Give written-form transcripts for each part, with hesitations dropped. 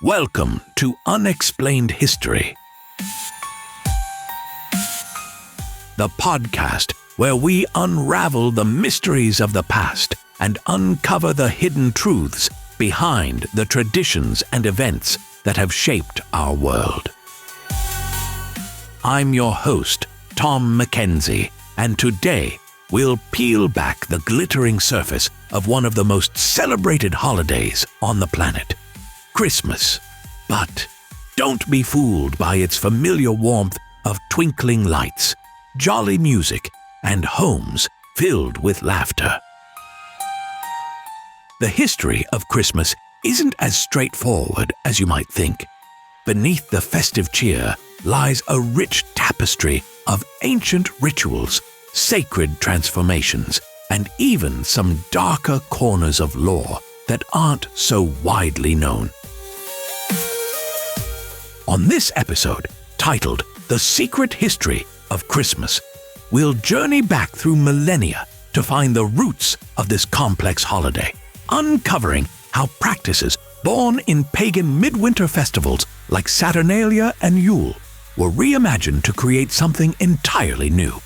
Welcome to Unexplained History, the podcast where we unravel the mysteries of the past and uncover the hidden truths behind the traditions and events that have shaped our world. I'm your host, Tom McKenzie, and today we'll peel back the glittering surface of one of the most celebrated holidays on the planet, Christmas. But don't be fooled by its familiar warmth of twinkling lights, jolly music, and homes filled with laughter. The history of Christmas isn't as straightforward as you might think. Beneath the festive cheer lies a rich tapestry of ancient rituals, sacred transformations, and even some darker corners of lore that aren't so widely known. On this episode, titled The Secret History of Christmas, we'll journey back through millennia to find the roots of this complex holiday, uncovering how practices born in pagan midwinter festivals like Saturnalia and Yule were reimagined to create something entirely new.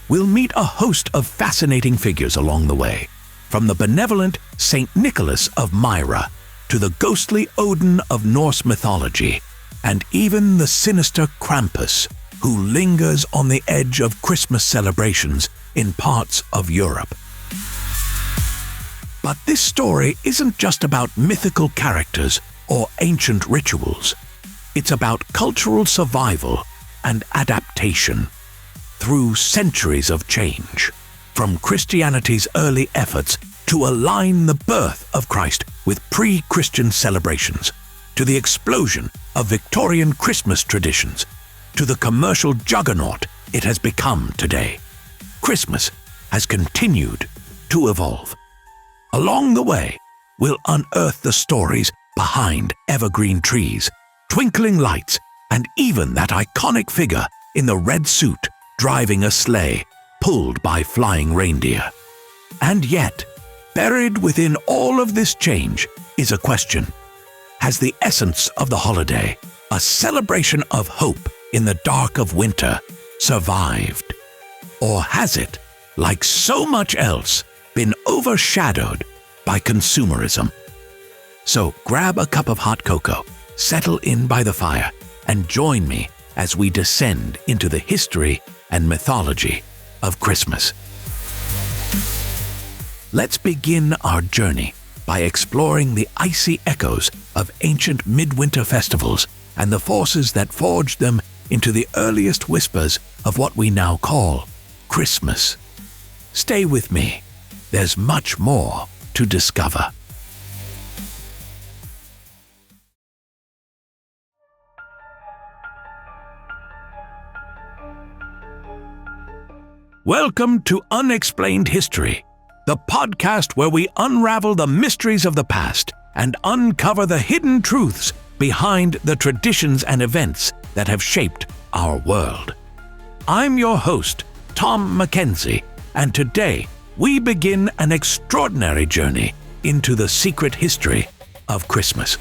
We'll meet a host of fascinating figures along the way, from the benevolent Saint Nicholas of Myra to the ghostly Odin of Norse mythology, and even the sinister Krampus, who lingers on the edge of Christmas celebrations in parts of Europe. But this story isn't just about mythical characters or ancient rituals. It's about cultural survival and adaptation through centuries of change, from Christianity's early efforts to align the birth of Christ with pre-Christian celebrations, to the explosion of Victorian Christmas traditions, to the commercial juggernaut it has become today. Christmas has continued to evolve. Along the way, we'll unearth the stories behind evergreen trees, twinkling lights, and even that iconic figure in the red suit driving a sleigh pulled by flying reindeer. And yet, buried within all of this change is a question. Has the essence of the holiday, a celebration of hope in the dark of winter, survived? Or has it, like so much else, been overshadowed by consumerism? So grab a cup of hot cocoa, settle in by the fire, and join me as we descend into the history and mythology of Christmas. Let's begin our journey by exploring the icy echoes of ancient midwinter festivals and the forces that forged them into the earliest whispers of what we now call Christmas. Stay with me. There's much more to discover. Welcome to Unexplained History, the podcast where we unravel the mysteries of the past and uncover the hidden truths behind the traditions and events that have shaped our world. I'm your host, Tom McKenzie, and today we begin an extraordinary journey into the secret history of Christmas.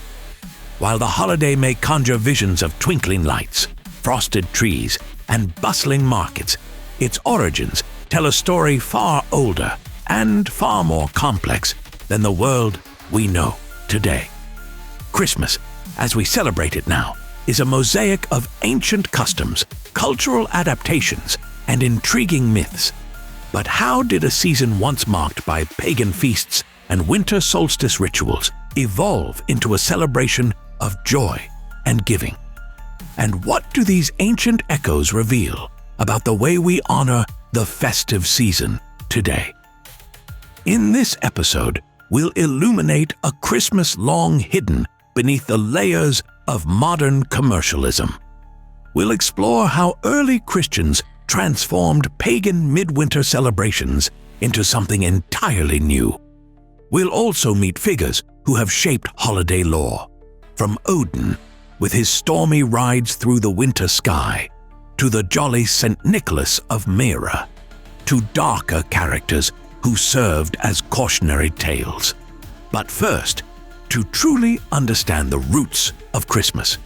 While the holiday may conjure visions of twinkling lights, frosted trees, and bustling markets, its origins tell a story far older and far more complex than the world we know today. Christmas, as we celebrate it now, is a mosaic of ancient customs, cultural adaptations, and intriguing myths. But how did a season once marked by pagan feasts and winter solstice rituals evolve into a celebration of joy and giving? And what do these ancient echoes reveal about the way we honor the festive season today? In this episode, we'll illuminate a Christmas long hidden beneath the layers of modern commercialism. We'll explore how early Christians transformed pagan midwinter celebrations into something entirely new. We'll also meet figures who have shaped holiday lore, from Odin, with his stormy rides through the winter sky, to the jolly Saint Nicholas of Myra, to darker characters who served as cautionary tales. But first, To truly understand the roots of Christmas,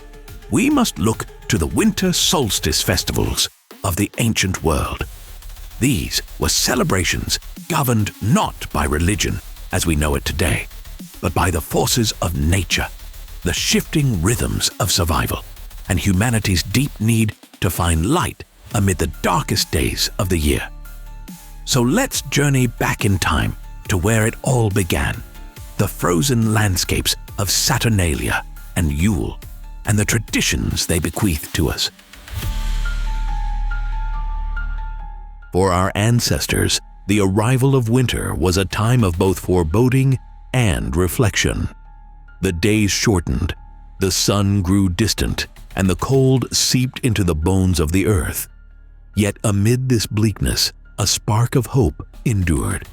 we must look to the winter solstice festivals of the ancient world. These were celebrations governed not by religion as we know it today, but by the forces of nature, the shifting rhythms of survival, and humanity's deep need to find light amid the darkest days of the year. So let's journey back in time to where it all began, the frozen landscapes of Saturnalia and Yule, and the traditions they bequeath to us. For our ancestors, the arrival of winter was a time of both foreboding and reflection. The days shortened, the sun grew distant, and the cold seeped into the bones of the earth. Yet amid this bleakness, a spark of hope endured.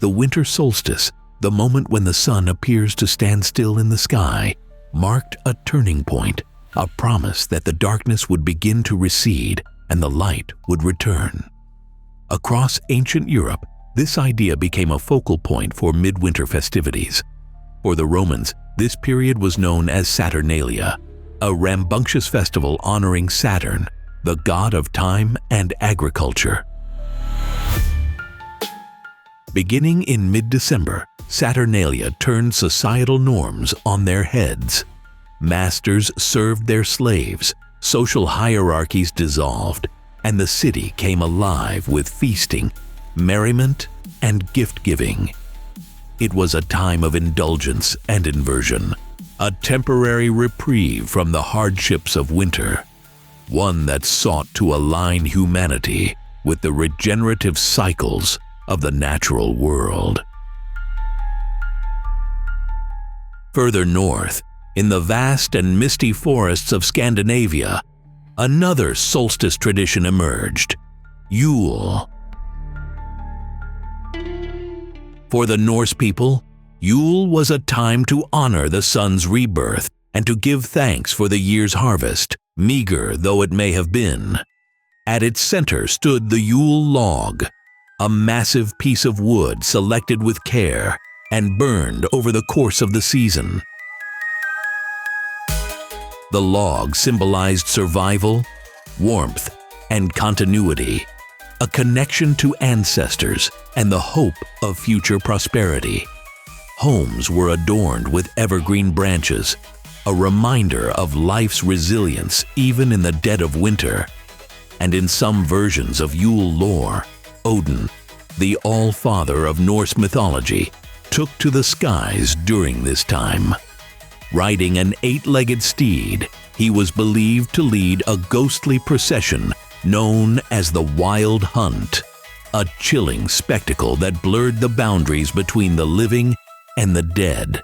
The winter solstice, the moment when the sun appears to stand still in the sky, marked a turning point, a promise that the darkness would begin to recede and the light would return. Across ancient Europe, this idea became a focal point for midwinter festivities. For the Romans, this period was known as Saturnalia, a rambunctious festival honoring Saturn, the god of time and agriculture. Beginning in mid-December, Saturnalia turned societal norms on their heads. Masters served their slaves, social hierarchies dissolved, and the city came alive with feasting, merriment, and gift-giving. It was a time of indulgence and inversion, a temporary reprieve from the hardships of winter, one that sought to align humanity with the regenerative cycles of the natural world. Further north, in the vast and misty forests of Scandinavia, another solstice tradition emerged, Yule. For the Norse people, Yule was a time to honor the sun's rebirth and to give thanks for the year's harvest, meager though it may have been. At its center stood the Yule log, a massive piece of wood selected with care and burned over the course of the season. The log symbolized survival, warmth, and continuity, a connection to ancestors and the hope of future prosperity. Homes were adorned with evergreen branches, a reminder of life's resilience even in the dead of winter. And in some versions of Yule lore, Odin, the All-Father of Norse mythology, took to the skies during this time. Riding an 8-legged steed, he was believed to lead a ghostly procession known as the Wild Hunt, a chilling spectacle that blurred the boundaries between the living and the dead.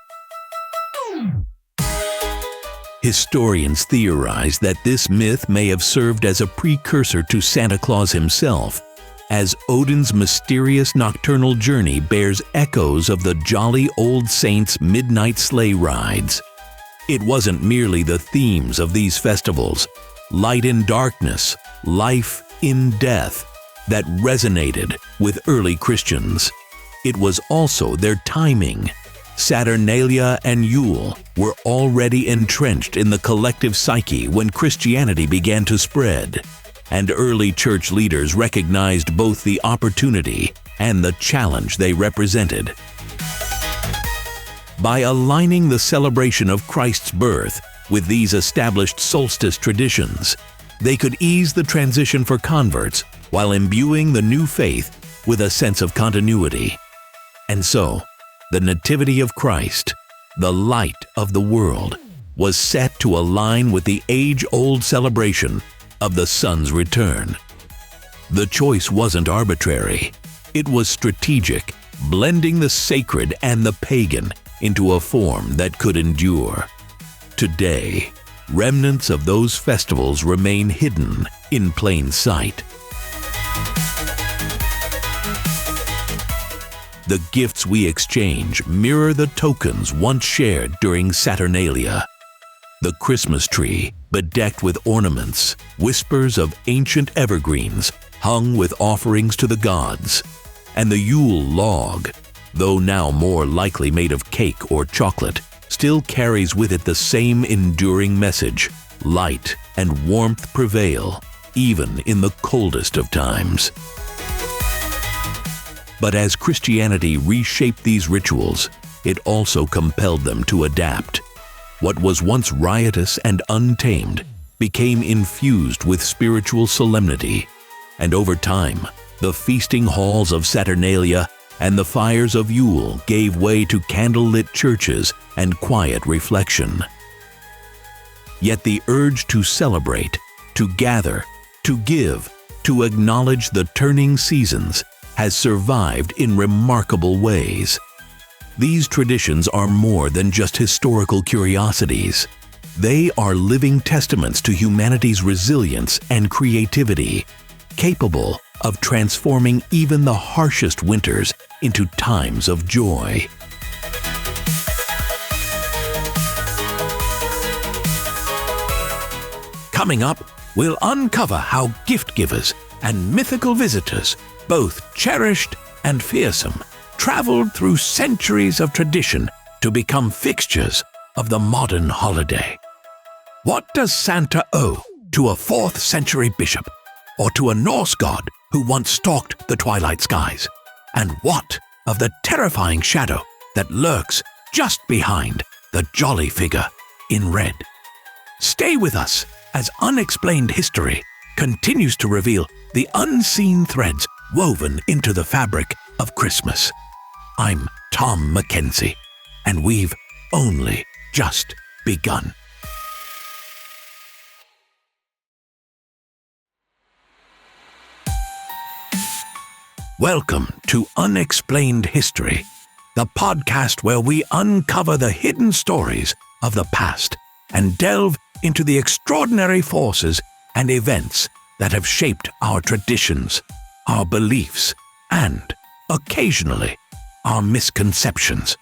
Historians theorize that this myth may have served as a precursor to Santa Claus himself, as Odin's mysterious nocturnal journey bears echoes of the jolly old saint's midnight sleigh rides. It wasn't merely the themes of these festivals, light in darkness, life in death, that resonated with early Christians. It was also their timing. Saturnalia and Yule were already entrenched in the collective psyche when Christianity began to spread, and early church leaders recognized both the opportunity and the challenge they represented. By aligning the celebration of Christ's birth with these established solstice traditions, they could ease the transition for converts while imbuing the new faith with a sense of continuity. And so, the Nativity of Christ, the light of the world, was set to align with the age-old celebration of the sun's return. The choice wasn't arbitrary. It was strategic, blending the sacred and the pagan into a form that could endure. Today, remnants of those festivals remain hidden in plain sight. The gifts we exchange mirror the tokens once shared during Saturnalia. The Christmas tree, bedecked with ornaments, whispers of ancient evergreens hung with offerings to the gods, and the Yule log, though now more likely made of cake or chocolate, still carries with it the same enduring message: light and warmth prevail, even in the coldest of times. But as Christianity reshaped these rituals, it also compelled them to adapt. What was once riotous and untamed became infused with spiritual solemnity, and over time, the feasting halls of Saturnalia and the fires of Yule gave way to candlelit churches and quiet reflection. Yet the urge to celebrate, to gather, to give, to acknowledge the turning seasons has survived in remarkable ways. These traditions are more than just historical curiosities. They are living testaments to humanity's resilience and creativity, capable of transforming even the harshest winters into times of joy. Coming up, we'll uncover how gift givers and mythical visitors, both cherished and fearsome, traveled through centuries of tradition to become fixtures of the modern holiday. What does Santa owe to a 4th century bishop, or to a Norse god who once stalked the twilight skies? And what of the terrifying shadow that lurks just behind the jolly figure in red? Stay with us as Unexplained History continues to reveal the unseen threads woven into the fabric of Christmas. I'm Tom McKenzie, and we've only just begun. Welcome to Unexplained History, the podcast where we uncover the hidden stories of the past and delve into the extraordinary forces and events that have shaped our traditions, our beliefs, and, occasionally, our misconceptions.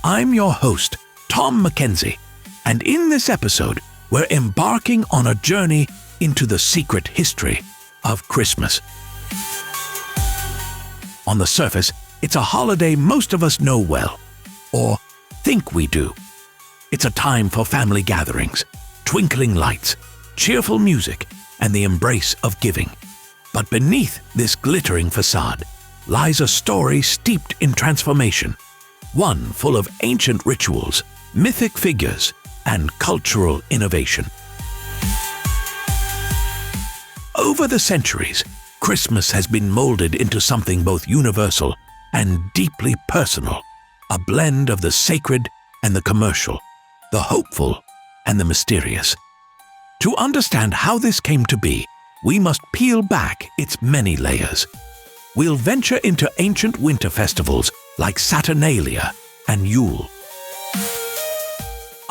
I'm your host, Tom McKenzie, and in this episode, we're embarking on a journey into the secret history of Christmas. On the surface, it's a holiday most of us know well, or think we do. It's a time for family gatherings, twinkling lights, cheerful music, and the embrace of giving. But beneath this glittering facade lies a story steeped in transformation, one full of ancient rituals, mythic figures, and cultural innovation. Over the centuries, Christmas has been molded into something both universal and deeply personal, a blend of the sacred and the commercial, the hopeful and the mysterious. To understand how this came to be, we must peel back its many layers. We'll venture into ancient winter festivals like Saturnalia and Yule.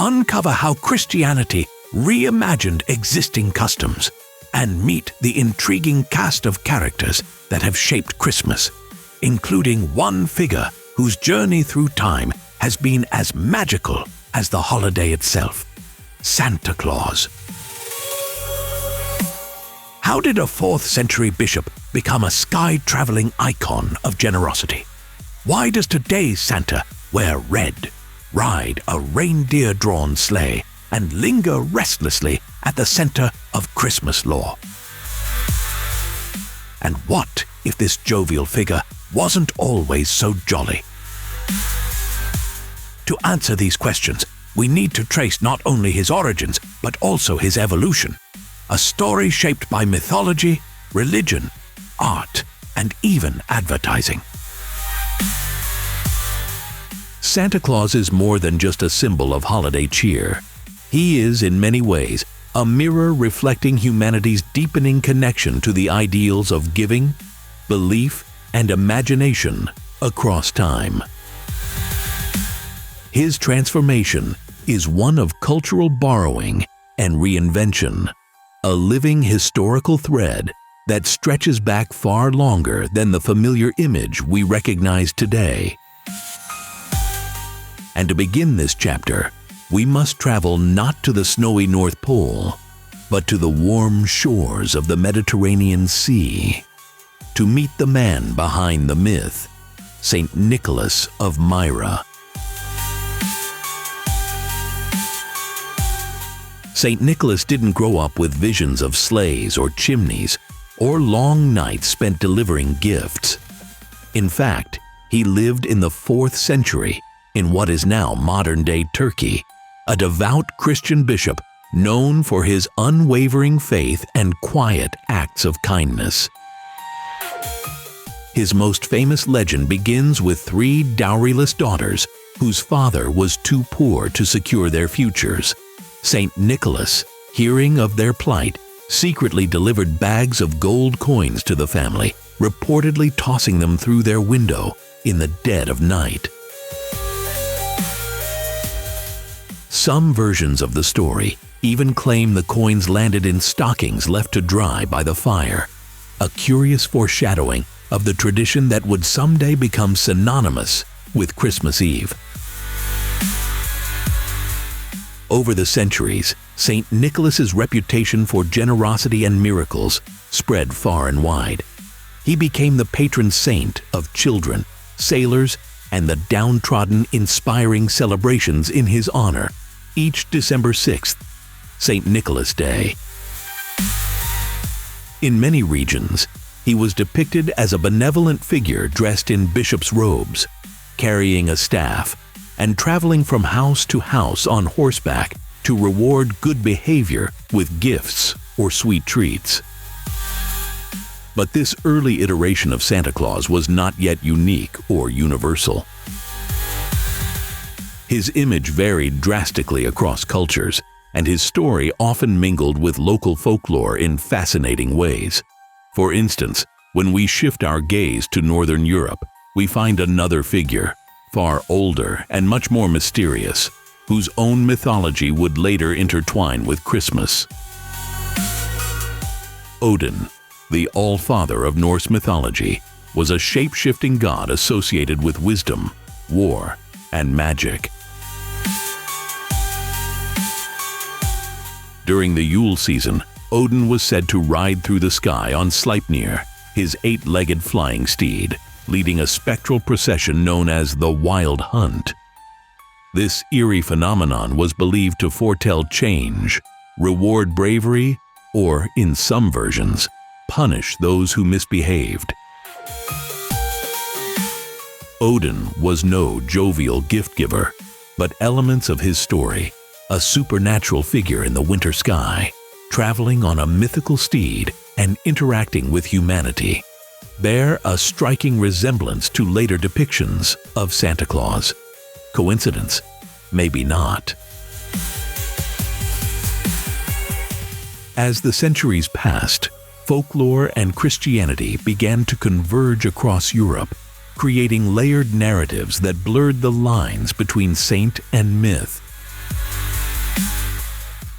Uncover how Christianity reimagined existing customs, and meet the intriguing cast of characters that have shaped Christmas, including one figure whose journey through time has been as magical as the holiday itself: Santa Claus. How did a 4th century bishop become a sky-traveling icon of generosity? Why does today's Santa wear red, ride a reindeer-drawn sleigh, and linger restlessly at the center of Christmas lore? And what if this jovial figure wasn't always so jolly? To answer these questions, we need to trace not only his origins, but also his evolution, a story shaped by mythology, religion, art, and even advertising. Santa Claus is more than just a symbol of holiday cheer. He is, in many ways, a mirror reflecting humanity's deepening connection to the ideals of giving, belief, and imagination across time. His transformation is one of cultural borrowing and reinvention, a living historical thread that stretches back far longer than the familiar image we recognize today. And to begin this chapter, we must travel not to the snowy North Pole, but to the warm shores of the Mediterranean Sea, to meet the man behind the myth, Saint Nicholas of Myra. St. Nicholas didn't grow up with visions of sleighs or chimneys, or long nights spent delivering gifts. In fact, he lived in the 4th century in what is now modern-day Turkey, a devout Christian bishop known for his unwavering faith and quiet acts of kindness. His most famous legend begins with 3 dowryless daughters whose father was too poor to secure their futures. St. Nicholas, hearing of their plight, secretly delivered bags of gold coins to the family, reportedly tossing them through their window in the dead of night. Some versions of the story even claim the coins landed in stockings left to dry by the fire, a curious foreshadowing of the tradition that would someday become synonymous with Christmas Eve. Over the centuries, St. Nicholas's reputation for generosity and miracles spread far and wide. He became the patron saint of children, sailors, and the downtrodden, inspiring celebrations in his honor, each December 6th, St. Nicholas Day. In many regions, he was depicted as a benevolent figure dressed in bishop's robes, carrying a staff, and traveling from house to house on horseback to reward good behavior with gifts or sweet treats. But this early iteration of Santa Claus was not yet unique or universal. His image varied drastically across cultures, and his story often mingled with local folklore in fascinating ways. For instance, when we shift our gaze to Northern Europe, we find another figure, far older and much more mysterious, whose own mythology would later intertwine with Christmas. Odin, the All-Father of Norse mythology, was a shape-shifting god associated with wisdom, war, and magic. During the Yule season, Odin was said to ride through the sky on Sleipnir, his 8-legged flying steed, leading a spectral procession known as the Wild Hunt. This eerie phenomenon was believed to foretell change, reward bravery, or, in some versions, punish those who misbehaved. Odin was no jovial gift-giver, but elements of his story, a supernatural figure in the winter sky, traveling on a mythical steed and interacting with humanity, bear a striking resemblance to later depictions of Santa Claus. Coincidence? Maybe not. As the centuries passed, folklore and Christianity began to converge across Europe, creating layered narratives that blurred the lines between saint and myth.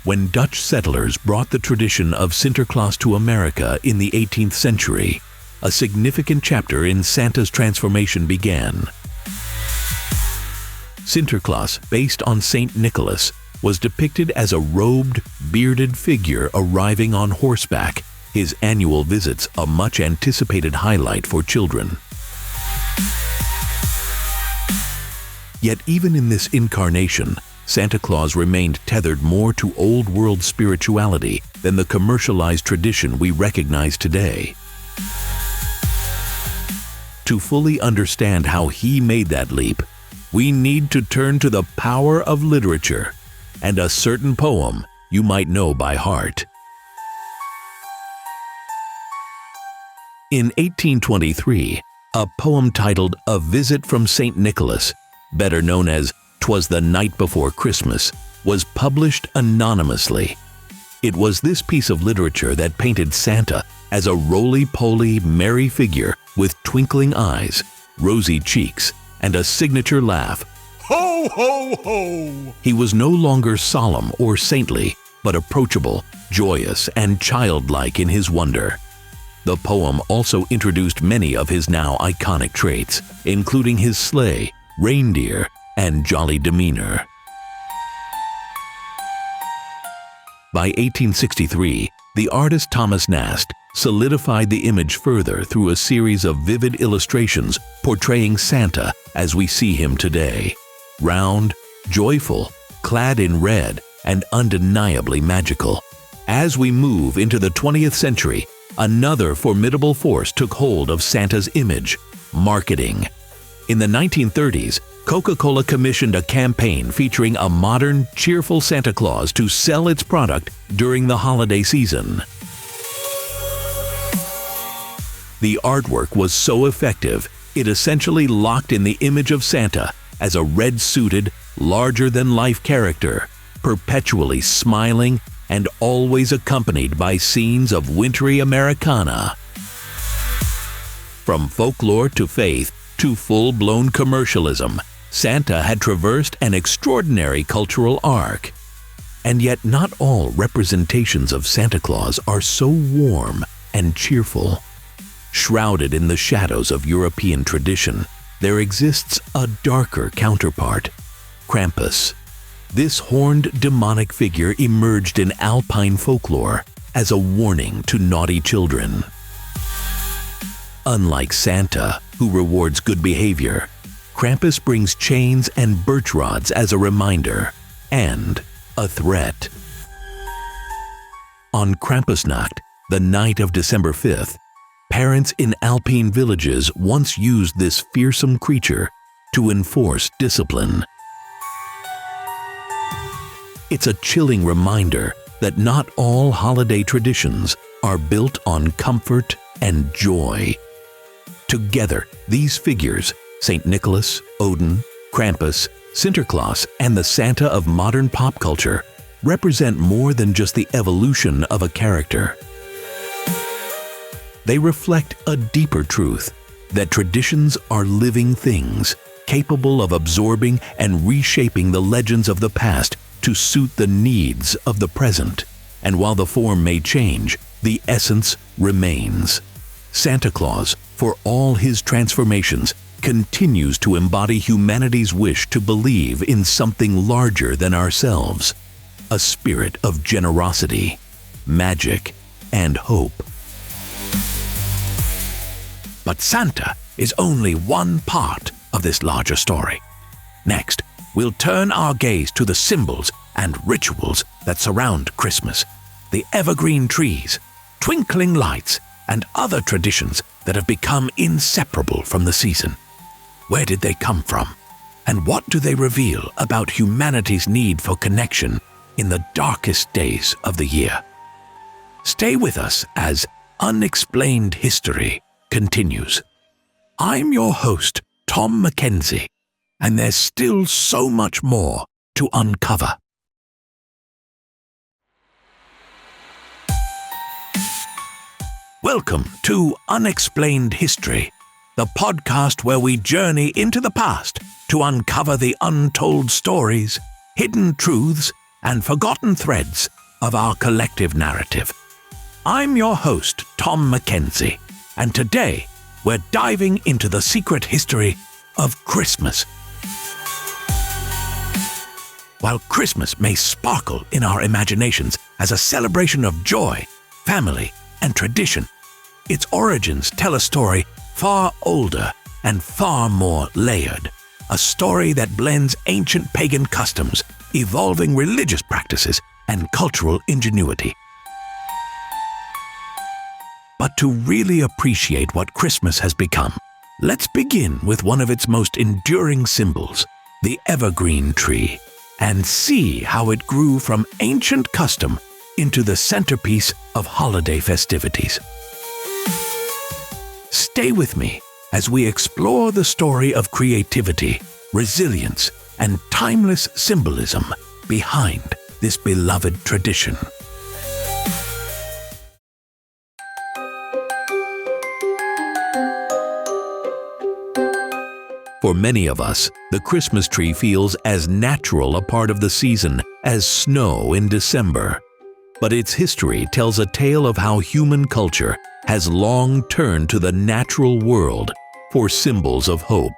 When Dutch settlers brought the tradition of Sinterklaas to America in the 18th century, a significant chapter in Santa's transformation began. Sinterklaas, based on St. Nicholas, was depicted as a robed, bearded figure arriving on horseback, his annual visits a much-anticipated highlight for children. Yet even in this incarnation, Santa Claus remained tethered more to old-world spirituality than the commercialized tradition we recognize today. To fully understand how he made that leap, we need to turn to the power of literature and a certain poem you might know by heart. In 1823, a poem titled A Visit from St. Nicholas, better known as "'Twas the Night Before Christmas," was published anonymously. It was this piece of literature that painted Santa as a roly-poly, merry figure with twinkling eyes, rosy cheeks, and a signature laugh. Ho, ho, ho! He was no longer solemn or saintly, but approachable, joyous, and childlike in his wonder. The poem also introduced many of his now iconic traits, including his sleigh, reindeer, and jolly demeanor. By 1863, the artist Thomas Nast solidified the image further through a series of vivid illustrations portraying Santa as we see him today. Round, joyful, clad in red, and undeniably magical. As we move into the 20th century, another formidable force took hold of Santa's image: marketing. In the 1930s, Coca-Cola commissioned a campaign featuring a modern, cheerful Santa Claus to sell its product during the holiday season. The artwork was so effective, it essentially locked in the image of Santa as a red-suited, larger-than-life character, perpetually smiling and always accompanied by scenes of wintry Americana. From folklore to faith to full-blown commercialism, Santa had traversed an extraordinary cultural arc. And yet not all representations of Santa Claus are so warm and cheerful. Shrouded in the shadows of European tradition, there exists a darker counterpart: Krampus. This horned demonic figure emerged in Alpine folklore as a warning to naughty children. Unlike Santa, who rewards good behavior, Krampus brings chains and birch rods as a reminder and a threat. On Krampusnacht, the night of December 5th, parents in Alpine villages once used this fearsome creature to enforce discipline. It's a chilling reminder that not all holiday traditions are built on comfort and joy. Together, these figures, St. Nicholas, Odin, Krampus, Sinterklaas, and the Santa of modern pop culture, represent more than just the evolution of a character. They reflect a deeper truth, that traditions are living things, capable of absorbing and reshaping the legends of the past to suit the needs of the present. And while the form may change, the essence remains. Santa Claus, for all his transformations, continues to embody humanity's wish to believe in something larger than ourselves, a spirit of generosity, magic, and hope. But Santa is only one part of this larger story. Next, we'll turn our gaze to the symbols and rituals that surround Christmas, the evergreen trees, twinkling lights, and other traditions that have become inseparable from the season. Where did they come from? And what do they reveal about humanity's need for connection in the darkest days of the year? Stay with us as Unexplained History continues. I'm your host, Tom McKenzie, and there's still so much more to uncover. Welcome to Unexplained History, the podcast where we journey into the past to uncover the untold stories, hidden truths, and forgotten threads of our collective narrative. I'm your host, Tom McKenzie, and today we're diving into the secret history of Christmas. While Christmas may sparkle in our imaginations as a celebration of joy, family, and tradition, its origins tell a story far older and far more layered, a story that blends ancient pagan customs, evolving religious practices, and cultural ingenuity. But to really appreciate what Christmas has become, let's begin with one of its most enduring symbols, the evergreen tree, and see how it grew from ancient custom into the centerpiece of holiday festivities. Stay with me as we explore the story of creativity, resilience, and timeless symbolism behind this beloved tradition. For many of us, the Christmas tree feels as natural a part of the season as snow in December. But its history tells a tale of how human culture has long turned to the natural world for symbols of hope.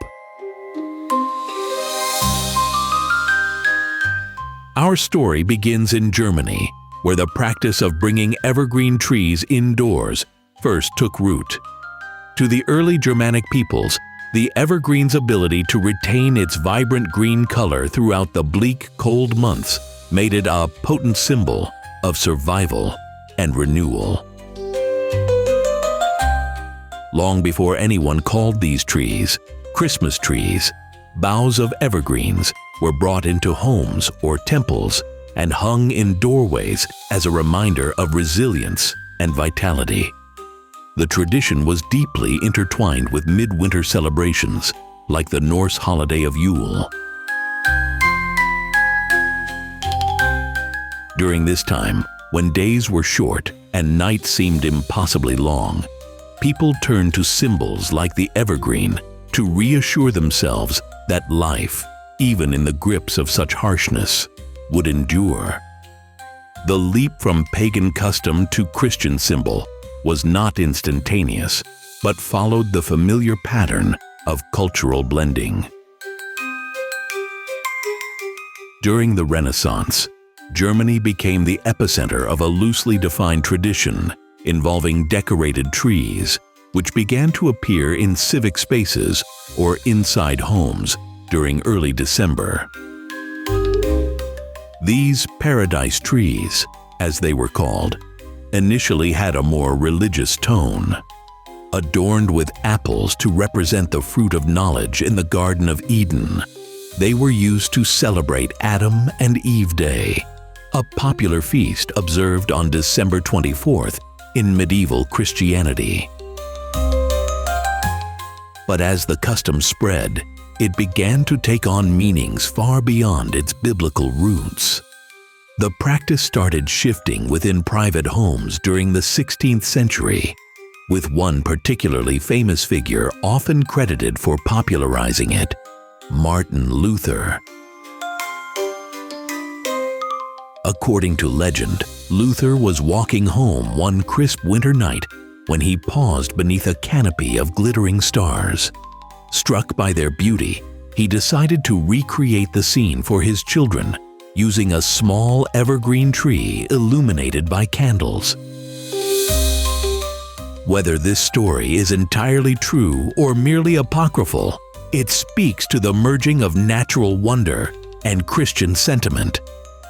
Our story begins in Germany, where the practice of bringing evergreen trees indoors first took root. To the early Germanic peoples, the evergreen's ability to retain its vibrant green color throughout the bleak, cold months made it a potent symbol of survival and renewal. Long before anyone called these trees Christmas trees, boughs of evergreens were brought into homes or temples and hung in doorways as a reminder of resilience and vitality. The tradition was deeply intertwined with midwinter celebrations like the Norse holiday of Yule. During this time, when days were short and nights seemed impossibly long, people turned to symbols like the evergreen to reassure themselves that life, even in the grips of such harshness, would endure. The leap from pagan custom to Christian symbol was not instantaneous, but followed the familiar pattern of cultural blending. During the Renaissance, Germany became the epicenter of a loosely defined tradition involving decorated trees, which began to appear in civic spaces or inside homes during early December. These paradise trees, as they were called, initially had a more religious tone. Adorned with apples to represent the fruit of knowledge in the Garden of Eden, they were used to celebrate Adam and Eve Day, a popular feast observed on December 24th in medieval Christianity. But as the custom spread, it began to take on meanings far beyond its biblical roots. The practice started shifting within private homes during the 16th century, with one particularly famous figure often credited for popularizing it, Martin Luther. According to legend, Luther was walking home one crisp winter night when he paused beneath a canopy of glittering stars. Struck by their beauty, he decided to recreate the scene for his children using a small evergreen tree illuminated by candles. Whether this story is entirely true or merely apocryphal, it speaks to the merging of natural wonder and Christian sentiment,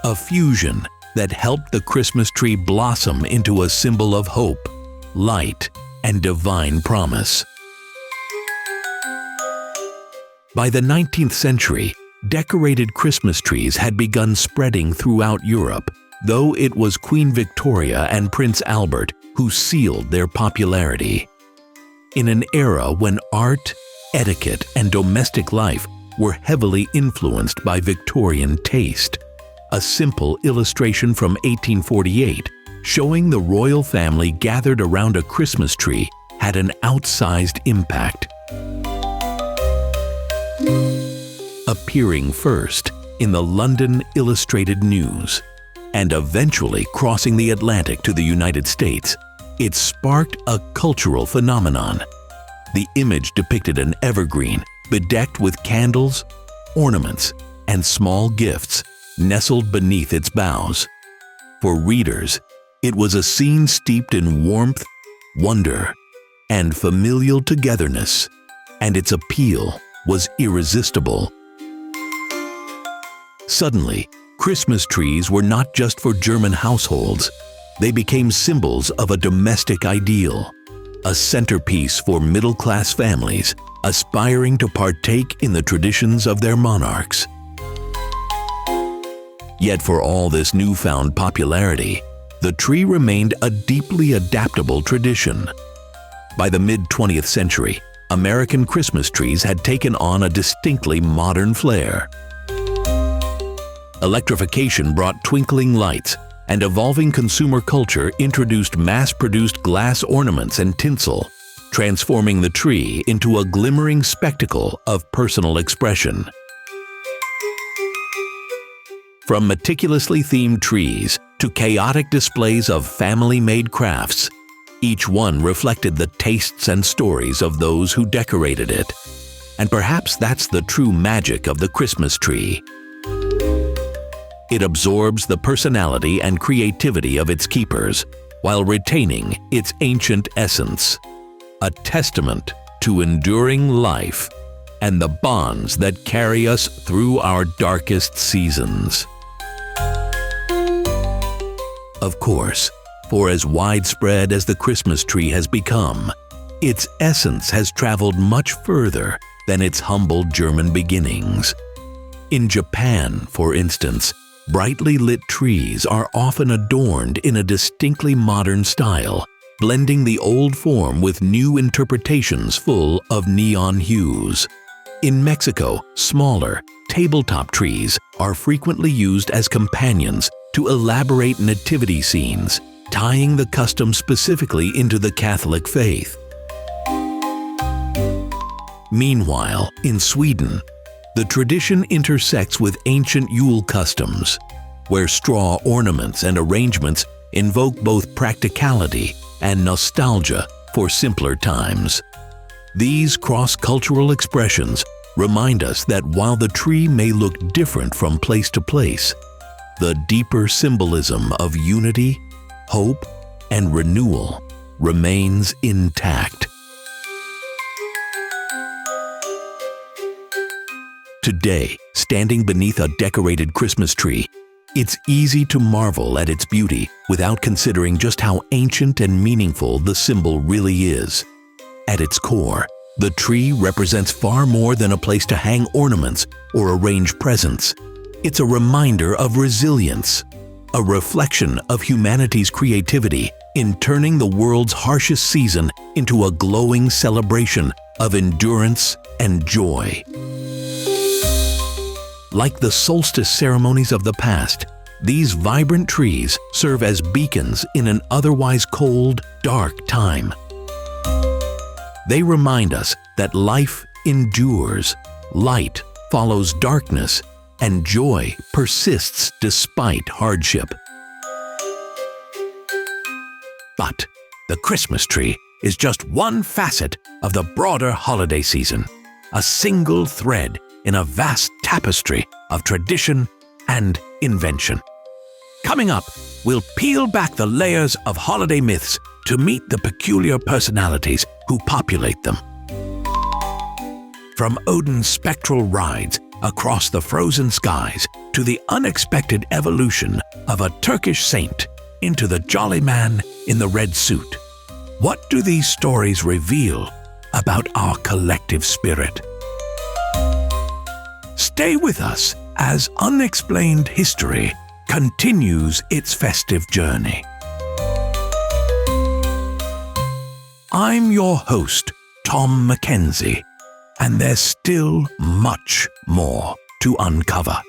a fusion that helped the Christmas tree blossom into a symbol of hope, light, and divine promise. By the 19th century, decorated Christmas trees had begun spreading throughout Europe, though it was Queen Victoria and Prince Albert who sealed their popularity. In an era when art, etiquette, and domestic life were heavily influenced by Victorian taste, a simple illustration from 1848 showing the royal family gathered around a Christmas tree had an outsized impact. Appearing first in the London Illustrated News and eventually crossing the Atlantic to the United States, it sparked a cultural phenomenon. The image depicted an evergreen bedecked with candles, ornaments, and small gifts nestled beneath its boughs. For readers, it was a scene steeped in warmth, wonder, and familial togetherness, and its appeal was irresistible. Suddenly, Christmas trees were not just for German households. They became symbols of a domestic ideal, a centerpiece for middle-class families aspiring to partake in the traditions of their monarchs. Yet for all this newfound popularity, the tree remained a deeply adaptable tradition. By the mid-20th century, American Christmas trees had taken on a distinctly modern flair. Electrification brought twinkling lights, and evolving consumer culture introduced mass-produced glass ornaments and tinsel, transforming the tree into a glimmering spectacle of personal expression. From meticulously themed trees to chaotic displays of family-made crafts, each one reflected the tastes and stories of those who decorated it. And perhaps that's the true magic of the Christmas tree. It absorbs the personality and creativity of its keepers while retaining its ancient essence, a testament to enduring life and the bonds that carry us through our darkest seasons. Of course, for as widespread as the Christmas tree has become, its essence has traveled much further than its humble German beginnings. In Japan, for instance, brightly lit trees are often adorned in a distinctly modern style, blending the old form with new interpretations full of neon hues. In Mexico, smaller, tabletop trees are frequently used as companions to elaborate nativity scenes, tying the custom specifically into the Catholic faith. Meanwhile, in Sweden, the tradition intersects with ancient Yule customs, where straw ornaments and arrangements invoke both practicality and nostalgia for simpler times. These cross-cultural expressions remind us that while the tree may look different from place to place, the deeper symbolism of unity, hope, and renewal remains intact. Today, standing beneath a decorated Christmas tree, it's easy to marvel at its beauty without considering just how ancient and meaningful the symbol really is. At its core, the tree represents far more than a place to hang ornaments or arrange presents. It's a reminder of resilience, a reflection of humanity's creativity in turning the world's harshest season into a glowing celebration of endurance and joy. Like the solstice ceremonies of the past, these vibrant trees serve as beacons in an otherwise cold, dark time. They remind us that life endures, light follows darkness, and joy persists despite hardship. But the Christmas tree is just one facet of the broader holiday season, a single thread in a vast tapestry of tradition and invention. Coming up, we'll peel back the layers of holiday myths to meet the peculiar personalities who populate them. From Odin's spectral rides across the frozen skies to the unexpected evolution of a Turkish saint into the jolly man in the red suit, what do these stories reveal about our collective spirit? Stay with us as Unexplained History continues its festive journey. I'm your host, Tom McKenzie, and there's still much more to uncover.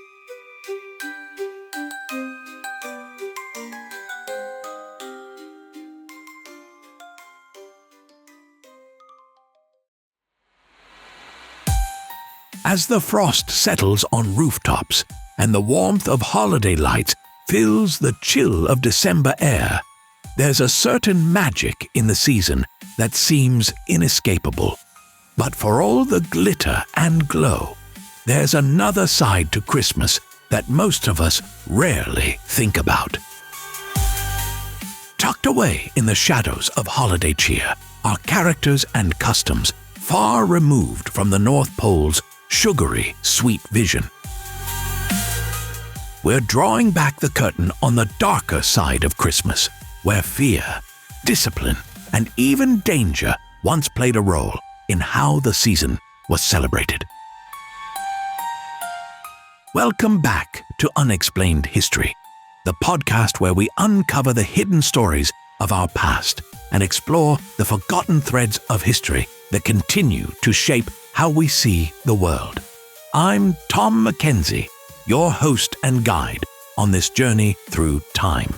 As the frost settles on rooftops and the warmth of holiday lights fills the chill of December air, there's a certain magic in the season that seems inescapable. But for all the glitter and glow, there's another side to Christmas that most of us rarely think about. Tucked away in the shadows of holiday cheer are characters and customs far removed from the North Pole's sugary, sweet vision. We're drawing back the curtain on the darker side of Christmas, where fear, discipline, and even danger once played a role in how the season was celebrated. Welcome back to Unexplained History, the podcast where we uncover the hidden stories of our past and explore the forgotten threads of history that continue to shape how we see the world. I'm Tom McKenzie, your host and guide on this journey through time.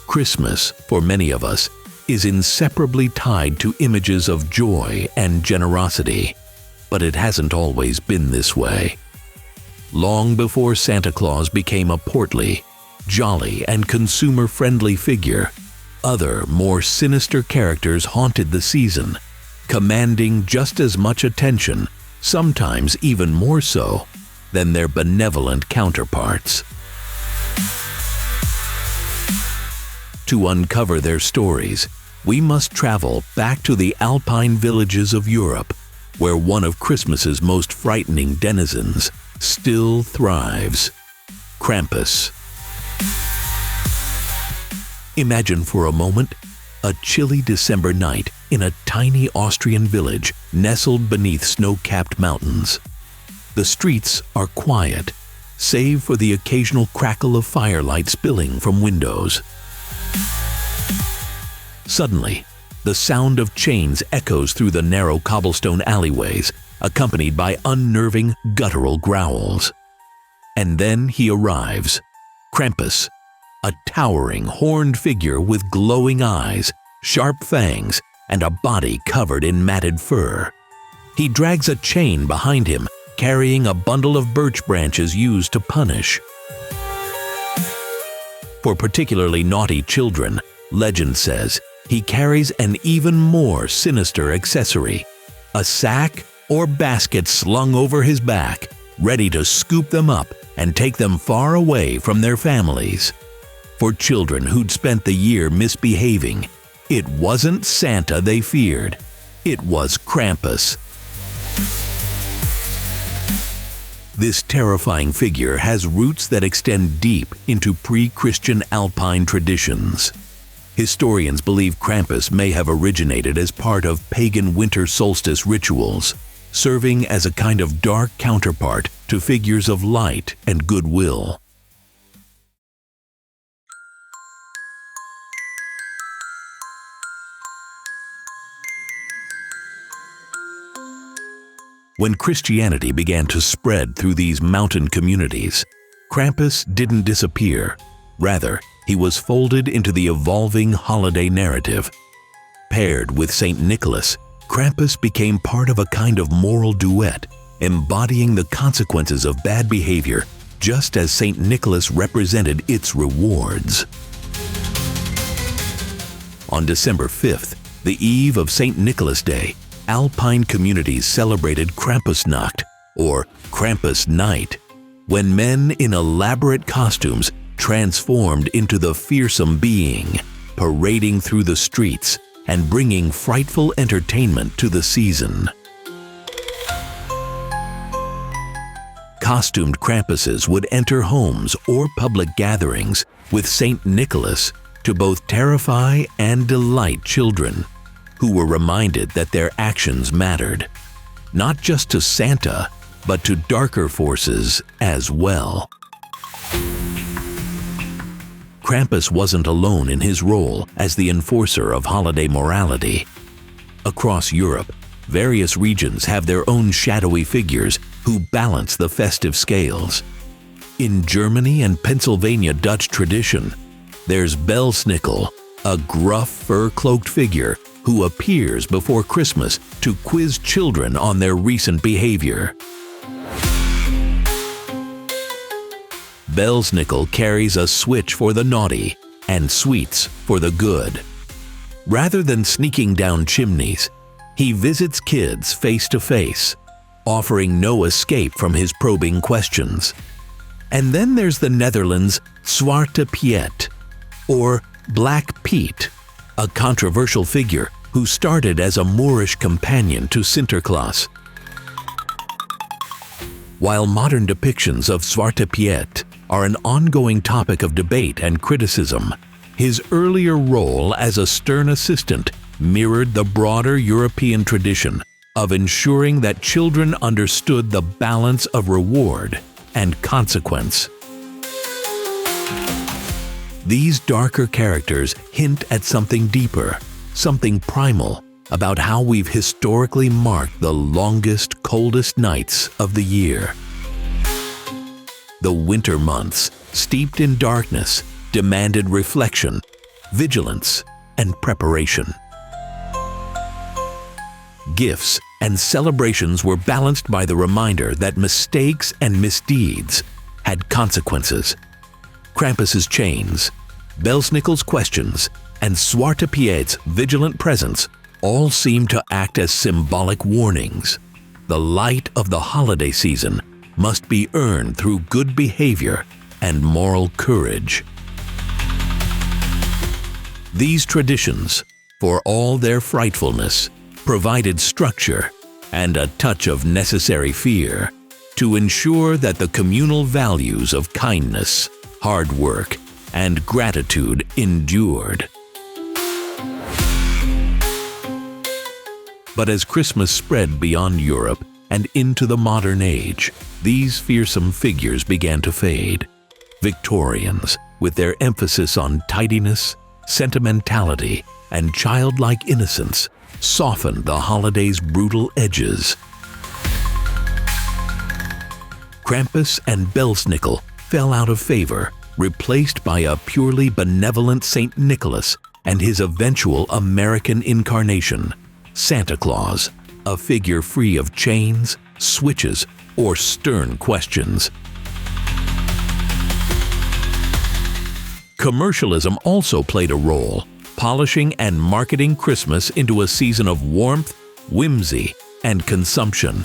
Christmas, for many of us, is inseparably tied to images of joy and generosity, but it hasn't always been this way. Long before Santa Claus became a portly, jolly, and consumer-friendly figure, other, more sinister characters haunted the season, commanding just as much attention, sometimes even more so, than their benevolent counterparts. To uncover their stories, we must travel back to the alpine villages of Europe, where one of Christmas's most frightening denizens still thrives: Krampus. Imagine for a moment a chilly December night in a tiny Austrian village nestled beneath snow-capped mountains. The streets are quiet, save for the occasional crackle of firelight spilling from windows. Suddenly, the sound of chains echoes through the narrow cobblestone alleyways, accompanied by unnerving guttural growls. And then he arrives, Krampus, a towering horned figure with glowing eyes, sharp fangs, and a body covered in matted fur. He drags a chain behind him, carrying a bundle of birch branches used to punish. For particularly naughty children, legend says, he carries an even more sinister accessory, a sack or basket slung over his back, ready to scoop them up and take them far away from their families. For children who'd spent the year misbehaving, it wasn't Santa they feared, it was Krampus. This terrifying figure has roots that extend deep into pre-Christian Alpine traditions. Historians believe Krampus may have originated as part of pagan winter solstice rituals, serving as a kind of dark counterpart to figures of light and goodwill. When Christianity began to spread through these mountain communities, Krampus didn't disappear. Rather, he was folded into the evolving holiday narrative. Paired with St. Nicholas, Krampus became part of a kind of moral duet, embodying the consequences of bad behavior, just as St. Nicholas represented its rewards. On December 5th, the eve of St. Nicholas Day, Alpine communities celebrated Krampusnacht, or Krampus Night, when men in elaborate costumes transformed into the fearsome being, parading through the streets and bringing frightful entertainment to the season. Costumed Krampuses would enter homes or public gatherings with St. Nicholas to both terrify and delight children, who were reminded that their actions mattered, not just to Santa, but to darker forces as well. Krampus wasn't alone in his role as the enforcer of holiday morality. Across Europe, various regions have their own shadowy figures who balance the festive scales. In Germany and Pennsylvania Dutch tradition, there's Belsnickel, a gruff fur-cloaked figure who appears before Christmas to quiz children on their recent behavior. Belsnickel carries a switch for the naughty and sweets for the good. Rather than sneaking down chimneys, he visits kids face to face, offering no escape from his probing questions. And then there's the Netherlands' Zwarte Piet, or Black Pete, a controversial figure who started as a Moorish companion to Sinterklaas. While modern depictions of Zwarte Piet are an ongoing topic of debate and criticism, his earlier role as a stern assistant mirrored the broader European tradition of ensuring that children understood the balance of reward and consequence. These darker characters hint at something deeper, something primal about how we've historically marked the longest, coldest nights of the year. The winter months, steeped in darkness, demanded reflection, vigilance, and preparation. Gifts and celebrations were balanced by the reminder that mistakes and misdeeds had consequences. Krampus's chains, Belsnickel's questions, and Zwarte Piet's vigilant presence all seem to act as symbolic warnings. The light of the holiday season must be earned through good behavior and moral courage. These traditions, for all their frightfulness, provided structure and a touch of necessary fear to ensure that the communal values of kindness, hard work, and gratitude endured. But as Christmas spread beyond Europe and into the modern age, these fearsome figures began to fade. Victorians, with their emphasis on tidiness, sentimentality, and childlike innocence, softened the holiday's brutal edges. Krampus and Belsnickel fell out of favor, replaced by a purely benevolent Saint Nicholas and his eventual American incarnation, Santa Claus, a figure free of chains, switches, or stern questions. Commercialism also played a role, polishing and marketing Christmas into a season of warmth, whimsy, and consumption.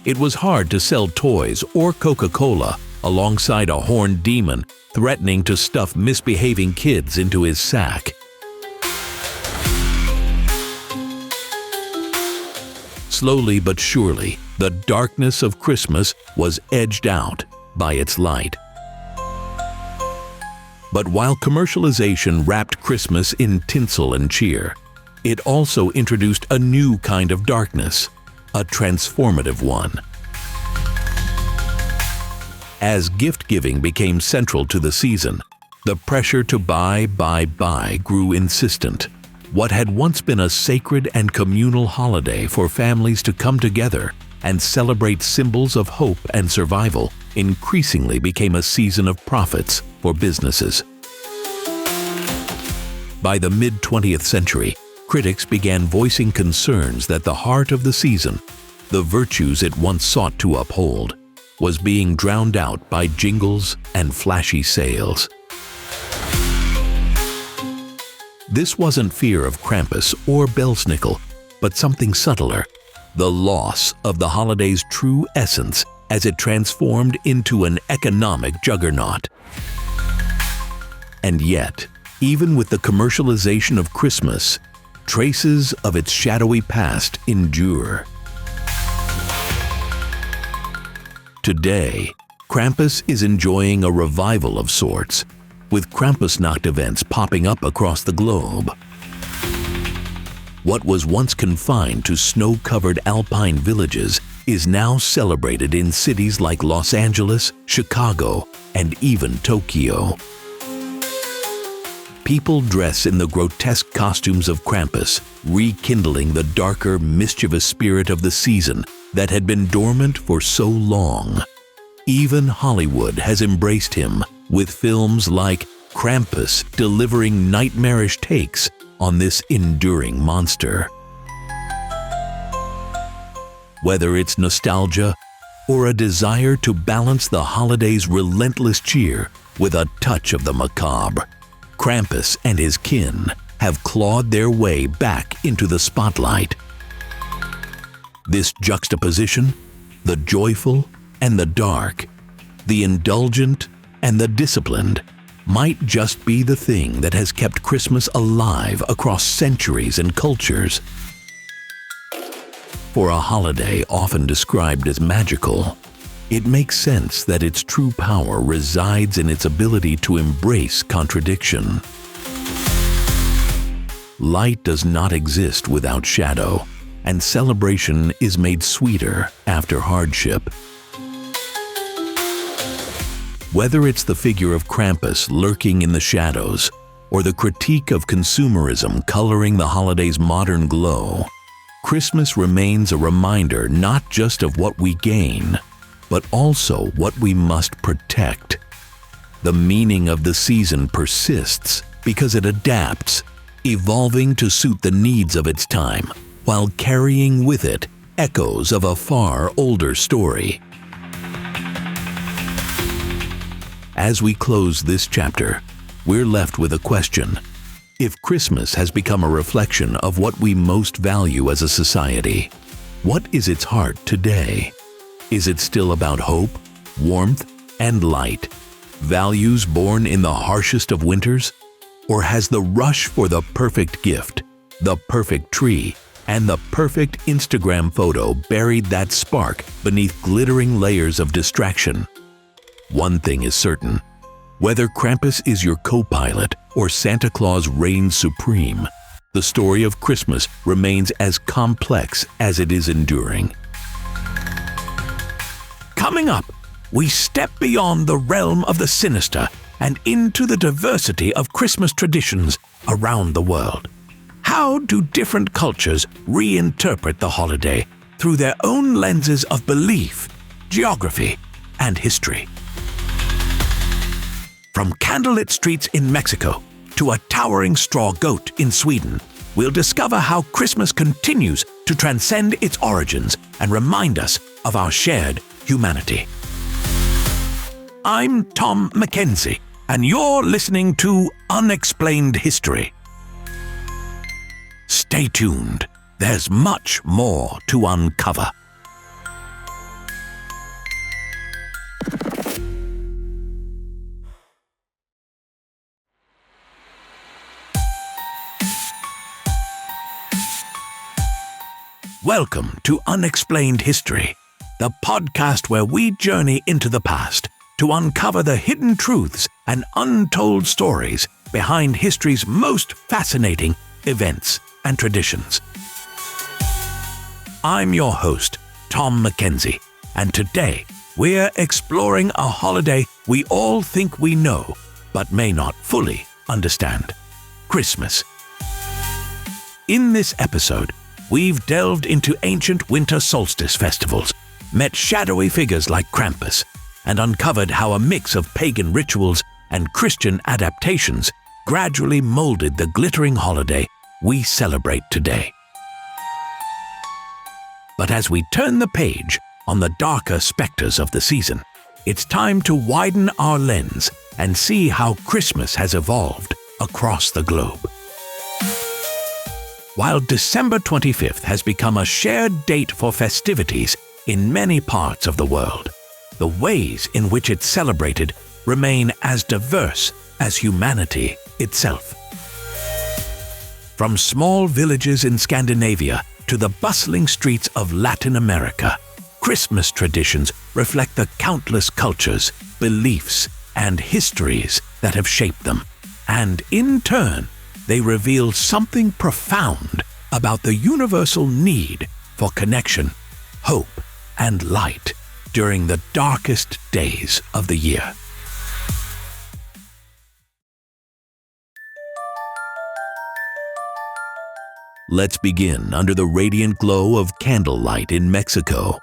It was hard to sell toys or Coca-Cola alongside a horned demon threatening to stuff misbehaving kids into his sack. Slowly but surely, the darkness of Christmas was edged out by its light. But while commercialization wrapped Christmas in tinsel and cheer, it also introduced a new kind of darkness, a transformative one. As gift-giving became central to the season, the pressure to buy grew insistent. What had once been a sacred and communal holiday for families to come together and celebrate symbols of hope and survival increasingly became a season of profits for businesses. By the mid-20th century, critics began voicing concerns that the heart of the season, the virtues it once sought to uphold, was being drowned out by jingles and flashy sales. This wasn't fear of Krampus or Belsnickel, but something subtler, the loss of the holiday's true essence as it transformed into an economic juggernaut. And yet, even with the commercialization of Christmas, traces of its shadowy past endure. Today, Krampus is enjoying a revival of sorts, with Krampusnacht events popping up across the globe. What was once confined to snow-covered alpine villages is now celebrated in cities like Los Angeles, Chicago, and even Tokyo. People dress in the grotesque costumes of Krampus, rekindling the darker, mischievous spirit of the season that had been dormant for so long. Even Hollywood has embraced him, with films like Krampus delivering nightmarish takes on this enduring monster. Whether it's nostalgia or a desire to balance the holiday's relentless cheer with a touch of the macabre, Krampus and his kin have clawed their way back into the spotlight. This juxtaposition, the joyful and the dark, the indulgent and the disciplined, might just be the thing that has kept Christmas alive across centuries and cultures. For a holiday often described as magical, it makes sense that its true power resides in its ability to embrace contradiction. Light does not exist without shadow, and celebration is made sweeter after hardship. Whether it's the figure of Krampus lurking in the shadows, or the critique of consumerism coloring the holiday's modern glow, Christmas remains a reminder not just of what we gain, but also what we must protect. The meaning of the season persists because it adapts, evolving to suit the needs of its time, while carrying with it echoes of a far older story. As we close this chapter, we're left with a question. If Christmas has become a reflection of what we most value as a society, what is its heart today? Is it still about hope, warmth, and light, values born in the harshest of winters? Or has the rush for the perfect gift, the perfect tree, and the perfect Instagram photo buried that spark beneath glittering layers of distraction? One thing is certain, Whether Krampus is your co-pilot or Santa Claus reigns supreme, the story of Christmas remains as complex as it is enduring. Coming up, we step beyond the realm of the sinister and into the diversity of Christmas traditions around the world. How do different cultures reinterpret the holiday through their own lenses of belief, geography, and history? From candlelit streets in Mexico to a towering straw goat in Sweden, we'll discover how Christmas continues to transcend its origins and remind us of our shared humanity. I'm Tom McKenzie, and you're listening to Unexplained History. Stay tuned. There's much more to uncover. Welcome to Unexplained History, the podcast where we journey into the past to uncover the hidden truths and untold stories behind history's most fascinating events and traditions. I'm your host, Tom McKenzie, and today we're exploring a holiday we all think we know, but may not fully understand: Christmas. In this episode, we've delved into ancient winter solstice festivals, met shadowy figures like Krampus, and uncovered how a mix of pagan rituals and Christian adaptations gradually molded the glittering holiday we celebrate today. But as we turn the page on the darker specters of the season, it's time to widen our lens and see how Christmas has evolved across the globe. While December 25th has become a shared date for festivities in many parts of the world, the ways in which it's celebrated remain as diverse as humanity itself. From small villages in Scandinavia to the bustling streets of Latin America, Christmas traditions reflect the countless cultures, beliefs, and histories that have shaped them, and in turn, they reveal something profound about the universal need for connection, hope, and light during the darkest days of the year. Let's begin under the radiant glow of candlelight in Mexico.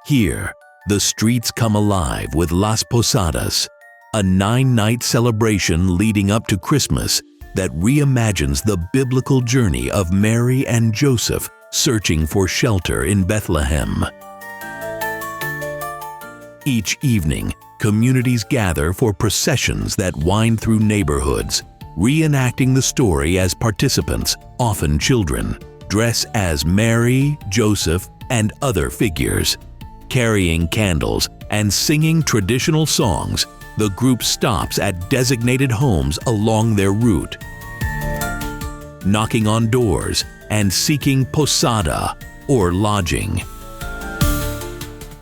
Here, the streets come alive with Las Posadas, a 9-night celebration leading up to Christmas that reimagines the biblical journey of Mary and Joseph searching for shelter in Bethlehem. Each evening, communities gather for processions that wind through neighborhoods, reenacting the story as participants, often children, dress as Mary, Joseph, and other figures. Carrying candles and singing traditional songs, the group stops at designated homes along their route, knocking on doors and seeking posada, or lodging.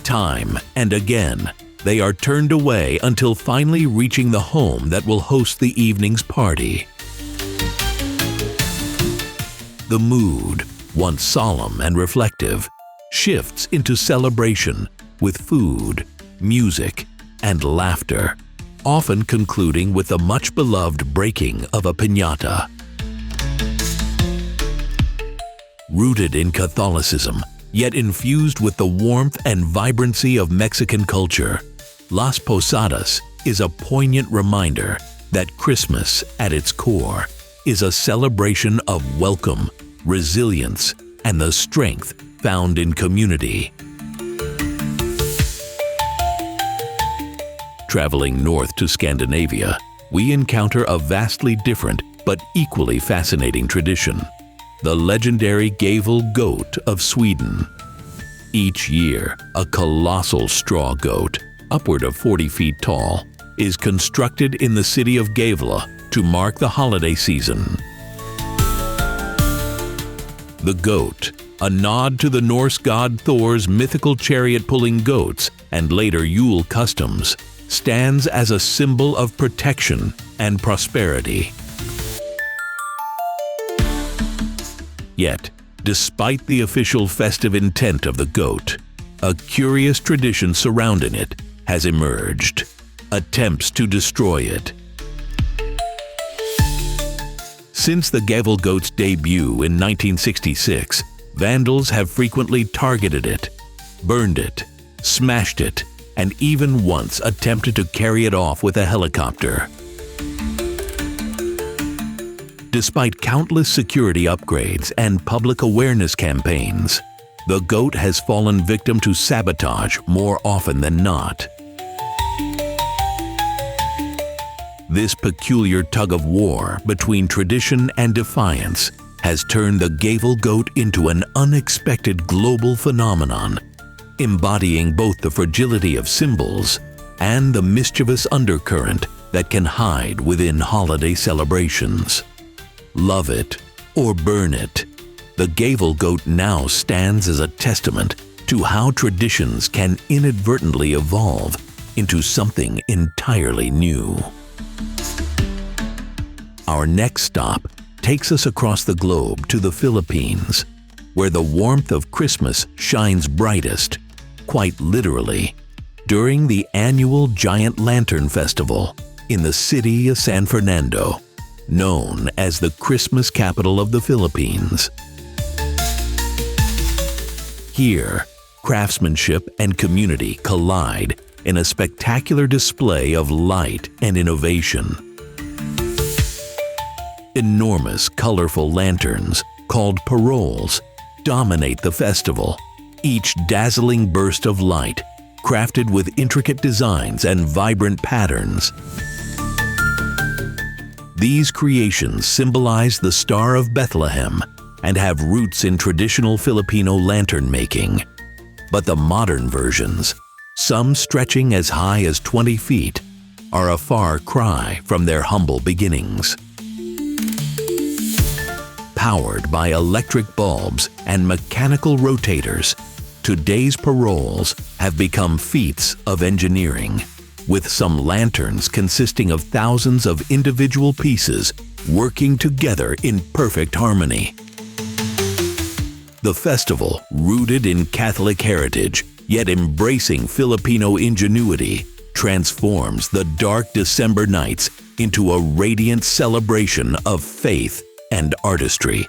Time and again, they are turned away until finally reaching the home that will host the evening's party. The mood, once solemn and reflective, shifts into celebration with food, music, and laughter, often concluding with the much-beloved breaking of a piñata. Rooted in Catholicism, yet infused with the warmth and vibrancy of Mexican culture, Las Posadas is a poignant reminder that Christmas, at its core, is a celebration of welcome, resilience, and the strength found in community. Traveling north to Scandinavia, we encounter a vastly different but equally fascinating tradition: the legendary Gävle goat of Sweden. Each year, a colossal straw goat, upward of 40 feet tall, is constructed in the city of Gävle to mark the holiday season. The goat, a nod to the Norse god Thor's mythical chariot-pulling goats and later Yule customs, stands as a symbol of protection and prosperity. Yet, despite the official festive intent of the goat, a curious tradition surrounding it has emerged. Attempts to destroy it. Since the Gävle goat's debut in 1966, vandals have frequently targeted it, burned it, smashed it, and even once attempted to carry it off with a helicopter. Despite countless security upgrades and public awareness campaigns, the goat has fallen victim to sabotage more often than not. This peculiar tug-of-war between tradition and defiance has turned the Gävle goat into an unexpected global phenomenon, embodying both the fragility of symbols and the mischievous undercurrent that can hide within holiday celebrations. Love it or burn it, the Gävle goat now stands as a testament to how traditions can inadvertently evolve into something entirely new. Our next stop takes us across the globe to the Philippines, where the warmth of Christmas shines brightest, quite literally, during the annual Giant Lantern Festival in the city of San Fernando, known as the Christmas capital of the Philippines. Here, craftsmanship and community collide in a spectacular display of light and innovation. Enormous, colorful lanterns, called paroles, dominate the festival, each dazzling burst of light, crafted with intricate designs and vibrant patterns. These creations symbolize the Star of Bethlehem and have roots in traditional Filipino lantern making. But the modern versions, some stretching as high as 20 feet, are a far cry from their humble beginnings. Powered by electric bulbs and mechanical rotators, today's paroles have become feats of engineering, with some lanterns consisting of thousands of individual pieces working together in perfect harmony. The festival, rooted in Catholic heritage, yet embracing Filipino ingenuity, transforms the dark December nights into a radiant celebration of faith and artistry.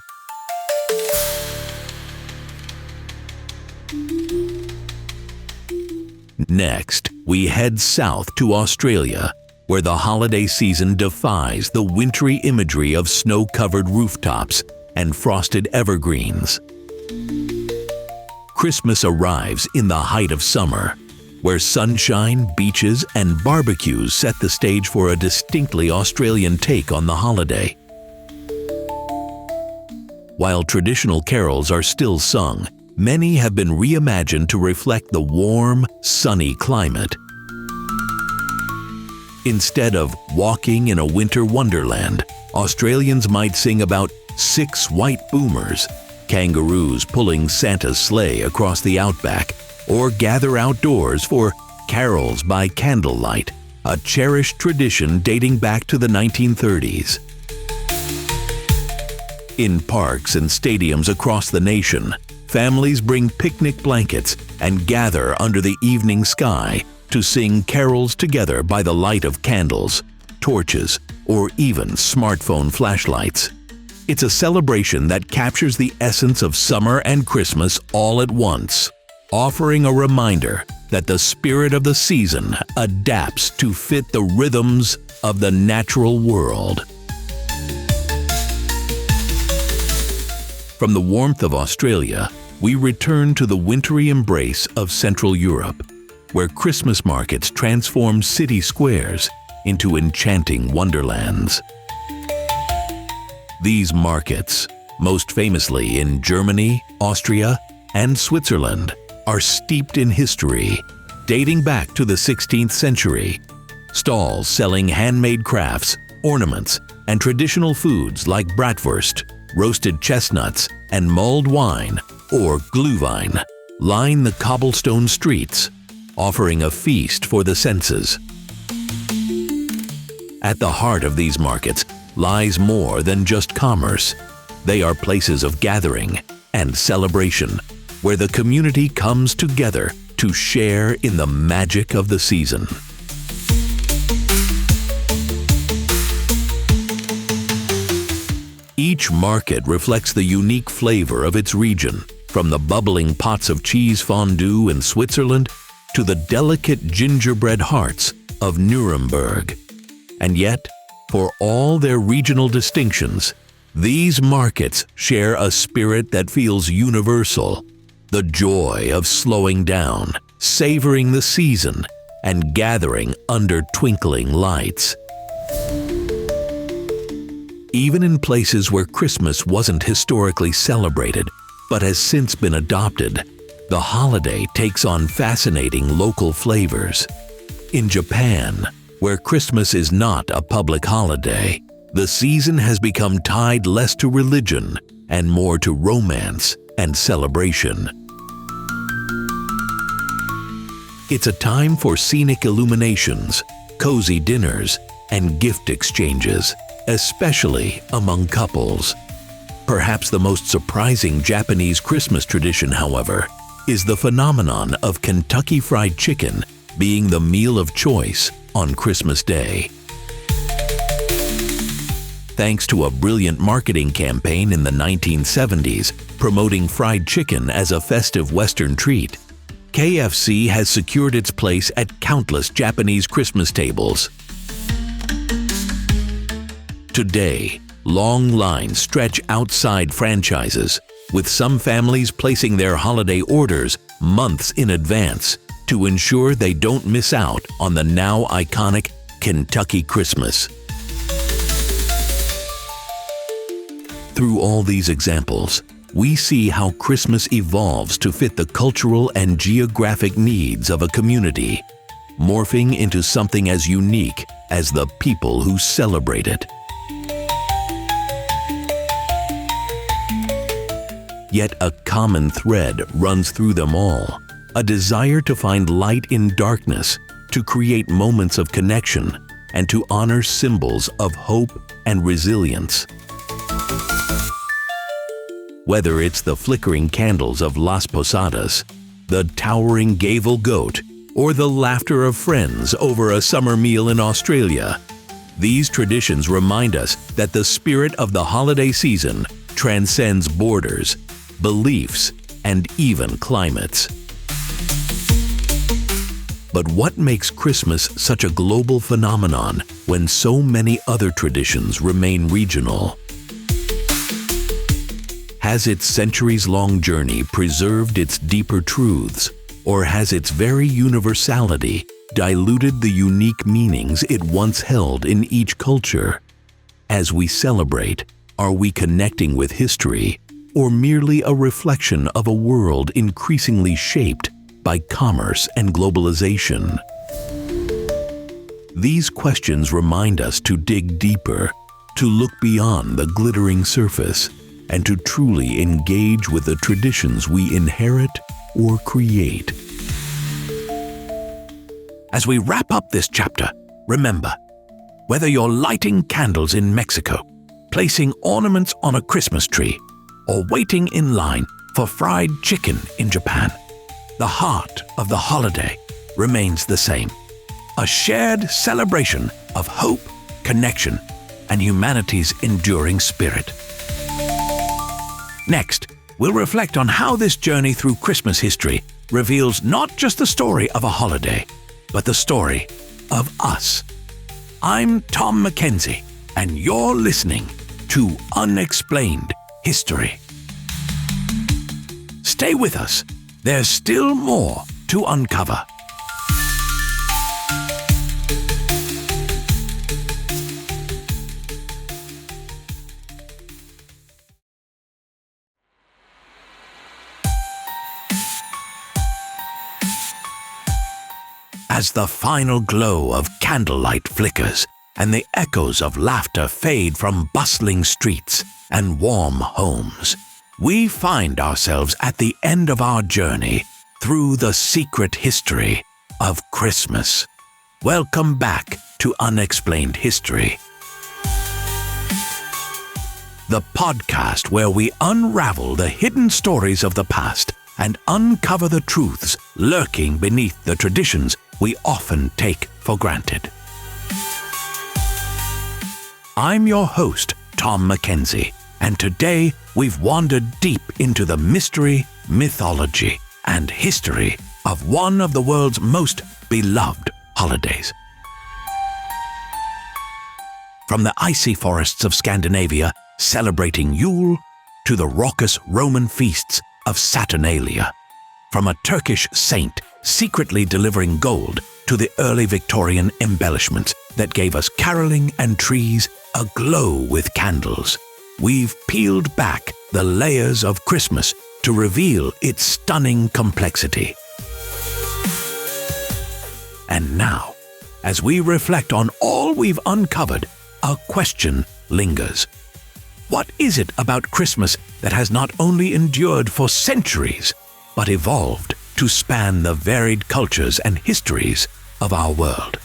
Next, we head south to Australia, where the holiday season defies the wintry imagery of snow-covered rooftops and frosted evergreens. Christmas arrives in the height of summer, where sunshine, beaches, and barbecues set the stage for a distinctly Australian take on the holiday. While traditional carols are still sung, many have been reimagined to reflect the warm, sunny climate. Instead of walking in a winter wonderland, Australians might sing about 6 white boomers, kangaroos pulling Santa's sleigh across the outback, or gather outdoors for carols by candlelight, a cherished tradition dating back to the 1930s. In parks and stadiums across the nation, families bring picnic blankets and gather under the evening sky to sing carols together by the light of candles, torches, or even smartphone flashlights. It's a celebration that captures the essence of summer and Christmas all at once, offering a reminder that the spirit of the season adapts to fit the rhythms of the natural world. From the warmth of Australia, we return to the wintry embrace of Central Europe, where Christmas markets transform city squares into enchanting wonderlands. These markets, most famously in Germany, Austria, and Switzerland, are steeped in history, dating back to the 16th century. Stalls selling handmade crafts, ornaments, and traditional foods like bratwurst, roasted chestnuts, and mulled wine, or glühwein, line the cobblestone streets, offering a feast for the senses. At the heart of these markets lies more than just commerce. They are places of gathering and celebration, where the community comes together to share in the magic of the season. Each market reflects the unique flavor of its region, from the bubbling pots of cheese fondue in Switzerland to the delicate gingerbread hearts of Nuremberg. And yet, for all their regional distinctions, these markets share a spirit that feels universal: the joy of slowing down, savoring the season, and gathering under twinkling lights. Even in places where Christmas wasn't historically celebrated, but has since been adopted, the holiday takes on fascinating local flavors. In Japan, where Christmas is not a public holiday, the season has become tied less to religion and more to romance and celebration. It's a time for scenic illuminations, cozy dinners, and gift exchanges, especially among couples. Perhaps the most surprising Japanese Christmas tradition, however, is the phenomenon of Kentucky Fried Chicken being the meal of choice on Christmas Day. Thanks to a brilliant marketing campaign in the 1970s promoting fried chicken as a festive Western treat, KFC has secured its place at countless Japanese Christmas tables. Today, long lines stretch outside franchises, with some families placing their holiday orders months in advance to ensure they don't miss out on the now iconic Kentucky Christmas. Through all these examples, we see how Christmas evolves to fit the cultural and geographic needs of a community, morphing into something as unique as the people who celebrate it. Yet a common thread runs through them all: a desire to find light in darkness, to create moments of connection, and to honor symbols of hope and resilience. Whether it's the flickering candles of Las Posadas, the towering Gävle goat, or the laughter of friends over a summer meal in Australia, these traditions remind us that the spirit of the holiday season transcends borders, beliefs, and even climates. But what makes Christmas such a global phenomenon when so many other traditions remain regional? Has its centuries-long journey preserved its deeper truths, or has its very universality diluted the unique meanings it once held in each culture? As we celebrate, are we connecting with history, or merely a reflection of a world increasingly shaped by commerce and globalization? These questions remind us to dig deeper, to look beyond the glittering surface, and to truly engage with the traditions we inherit or create. As we wrap up this chapter, remember, whether you're lighting candles in Mexico, placing ornaments on a Christmas tree, or waiting in line for fried chicken in Japan, the heart of the holiday remains the same: a shared celebration of hope, connection, and humanity's enduring spirit. Next, we'll reflect on how this journey through Christmas history reveals not just the story of a holiday, but the story of us. I'm Tom McKenzie, and you're listening to Unexplained History. Stay with us. There's still more to uncover. As the final glow of candlelight flickers and the echoes of laughter fade from bustling streets, and warm homes, we find ourselves at the end of our journey through the secret history of Christmas. Welcome back to Unexplained History, the podcast where we unravel the hidden stories of the past and uncover the truths lurking beneath the traditions we often take for granted. I'm your host, Tom McKenzie, and today we've wandered deep into the mystery, mythology, and history of one of the world's most beloved holidays. From the icy forests of Scandinavia celebrating Yule to the raucous Roman feasts of Saturnalia, from a Turkish saint secretly delivering gold to the early Victorian embellishments that gave us caroling and trees aglow with candles, we've peeled back the layers of Christmas to reveal its stunning complexity. And now, as we reflect on all we've uncovered, a question lingers. What is it about Christmas that has not only endured for centuries, but evolved to span the varied cultures and histories of our world?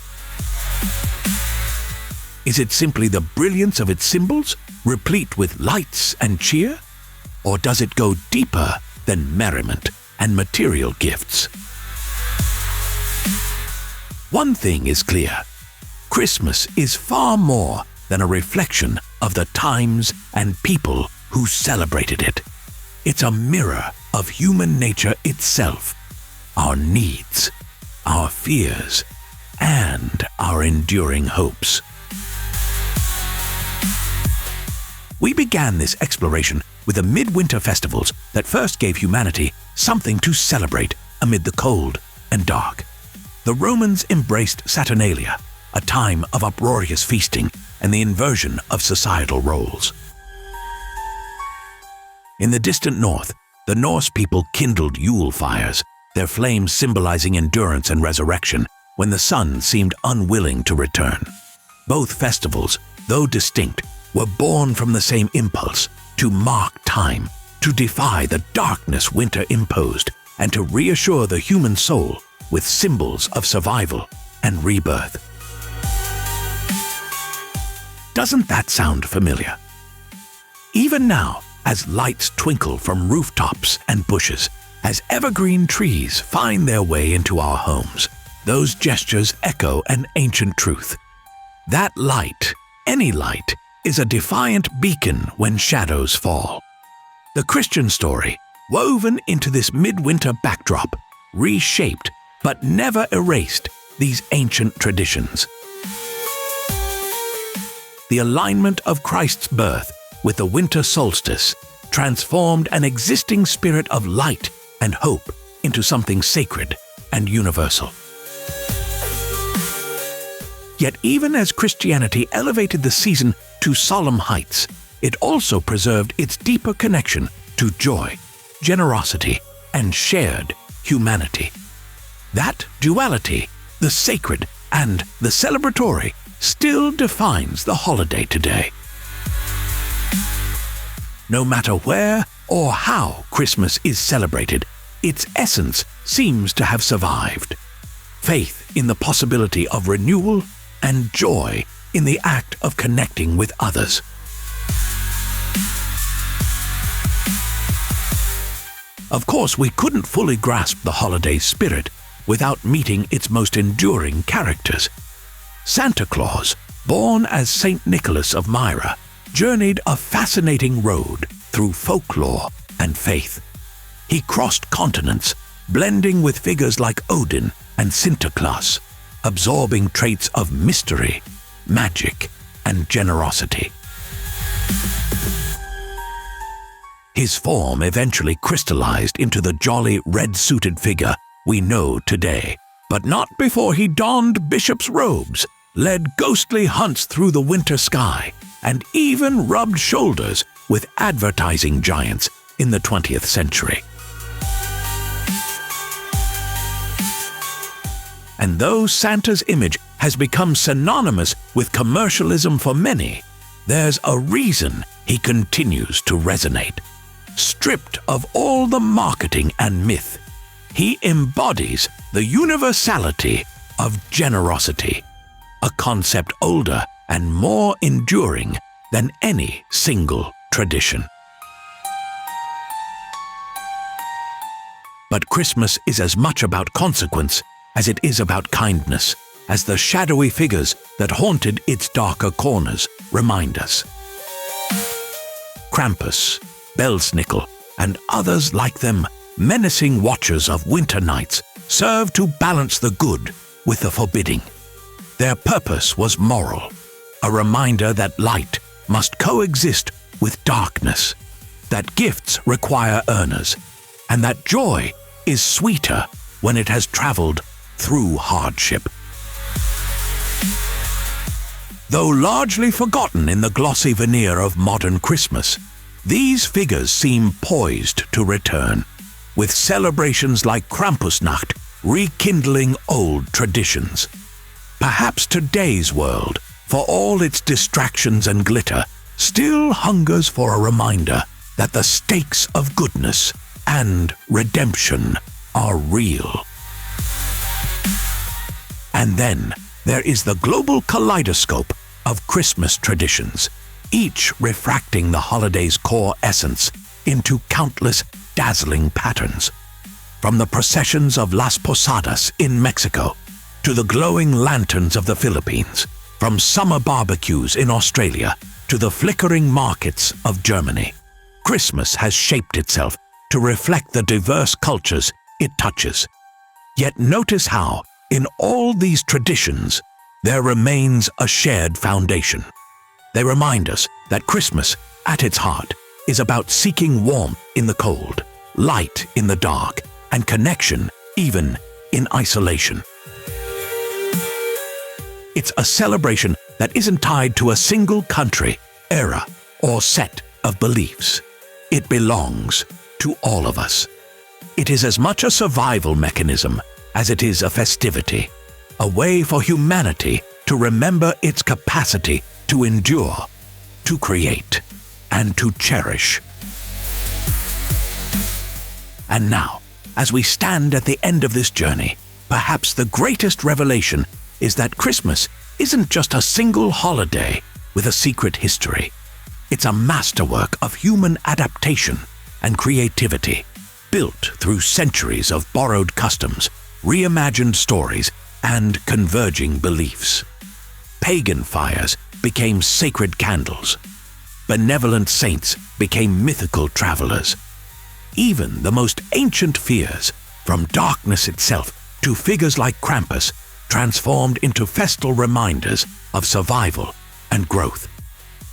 Is it simply the brilliance of its symbols, replete with lights and cheer? Or does it go deeper than merriment and material gifts? One thing is clear: Christmas is far more than a reflection of the times and people who celebrated it. It's a mirror of human nature itself, our needs, our fears, and our enduring hopes. We began this exploration with the midwinter festivals that first gave humanity something to celebrate amid the cold and dark. The Romans embraced Saturnalia, a time of uproarious feasting and the inversion of societal roles. In the distant north, the Norse people kindled Yule fires, their flames symbolizing endurance and resurrection when the sun seemed unwilling to return. Both festivals, though distinct, were born from the same impulse to mark time, to defy the darkness winter imposed, and to reassure the human soul with symbols of survival and rebirth. Doesn't that sound familiar? Even now, as lights twinkle from rooftops and bushes, as evergreen trees find their way into our homes, those gestures echo an ancient truth. That light, any light, is a defiant beacon when shadows fall. The Christian story, woven into this midwinter backdrop, reshaped but never erased these ancient traditions. The alignment of Christ's birth with the winter solstice transformed an existing spirit of light and hope into something sacred and universal. Yet even as Christianity elevated the season to solemn heights, it also preserved its deeper connection to joy, generosity, and shared humanity. That duality, the sacred and the celebratory, still defines the holiday today. No matter where or how Christmas is celebrated, its essence seems to have survived. Faith in the possibility of renewal and joy in the act of connecting with others. Of course, we couldn't fully grasp the holiday spirit without meeting its most enduring characters. Santa Claus, born as Saint Nicholas of Myra, journeyed a fascinating road through folklore and faith. He crossed continents, blending with figures like Odin and Sinterklaas, absorbing traits of mystery, magic, and generosity. His form eventually crystallized into the jolly red-suited figure we know today, but not before he donned bishop's robes, led ghostly hunts through the winter sky, and even rubbed shoulders with advertising giants in the 20th century. And though Santa's image has become synonymous with commercialism for many, there's a reason he continues to resonate. Stripped of all the marketing and myth, he embodies the universality of generosity, a concept older and more enduring than any single tradition. But Christmas is as much about consequence as it is about kindness, as the shadowy figures that haunted its darker corners remind us. Krampus, Belsnickel, and others like them, menacing watchers of winter nights, serve to balance the good with the forbidding. Their purpose was moral, a reminder that light must coexist with darkness, that gifts require earners, and that joy is sweeter when it has traveled through hardship. Though largely forgotten in the glossy veneer of modern Christmas, these figures seem poised to return, with celebrations like Krampusnacht rekindling old traditions. Perhaps today's world, for all its distractions and glitter, still hungers for a reminder that the stakes of goodness and redemption are real. And then there is the global kaleidoscope of Christmas traditions, each refracting the holiday's core essence into countless dazzling patterns. From the processions of Las Posadas in Mexico to the glowing lanterns of the Philippines, from summer barbecues in Australia to the flickering markets of Germany, Christmas has shaped itself to reflect the diverse cultures it touches. Yet notice how, in all these traditions, there remains a shared foundation. They remind us that Christmas, at its heart, is about seeking warmth in the cold, light in the dark, and connection even in isolation. It's a celebration that isn't tied to a single country, era, or set of beliefs. It belongs to all of us. It is as much a survival mechanism as it is a festivity, a way for humanity to remember its capacity to endure, to create, and to cherish. And now, as we stand at the end of this journey, perhaps the greatest revelation is that Christmas isn't just a single holiday with a secret history. It's a masterwork of human adaptation and creativity, built through centuries of borrowed customs, reimagined stories, and converging beliefs. Pagan fires became sacred candles. Benevolent saints became mythical travelers. Even the most ancient fears, from darkness itself to figures like Krampus, transformed into festal reminders of survival and growth.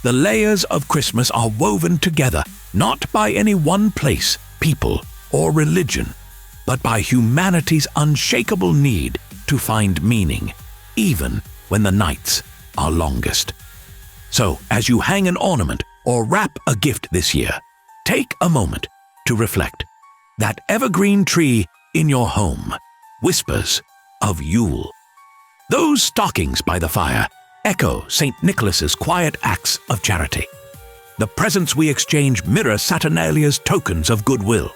The layers of Christmas are woven together not by any one place, people, or religion, but by humanity's unshakable need to find meaning, even when the nights are longest. So, as you hang an ornament or wrap a gift this year, take a moment to reflect. That evergreen tree in your home whispers of Yule. Those stockings by the fire echo St. Nicholas's quiet acts of charity. The presents we exchange mirror Saturnalia's tokens of goodwill.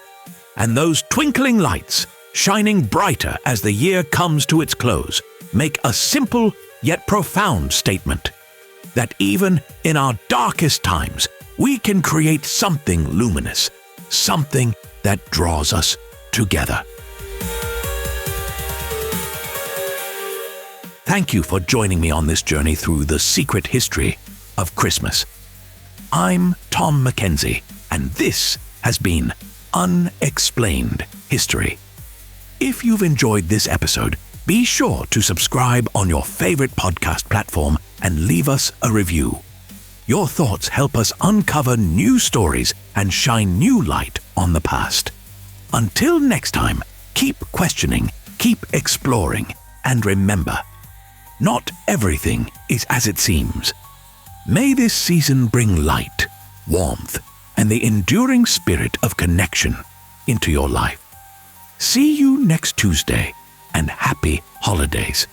And those twinkling lights, shining brighter as the year comes to its close, make a simple yet profound statement that even in our darkest times, we can create something luminous, something that draws us together. Thank you for joining me on this journey through the secret history of Christmas. I'm Tom McKenzie, and this has been Unexplained History. If you've enjoyed this episode, be sure to subscribe on your favorite podcast platform and leave us a review. Your thoughts help us uncover new stories and shine new light on the past. Until next time, keep questioning, keep exploring, and remember, not everything is as it seems. May this season bring light, warmth, and the enduring spirit of connection into your life. See you next Tuesday, and happy holidays.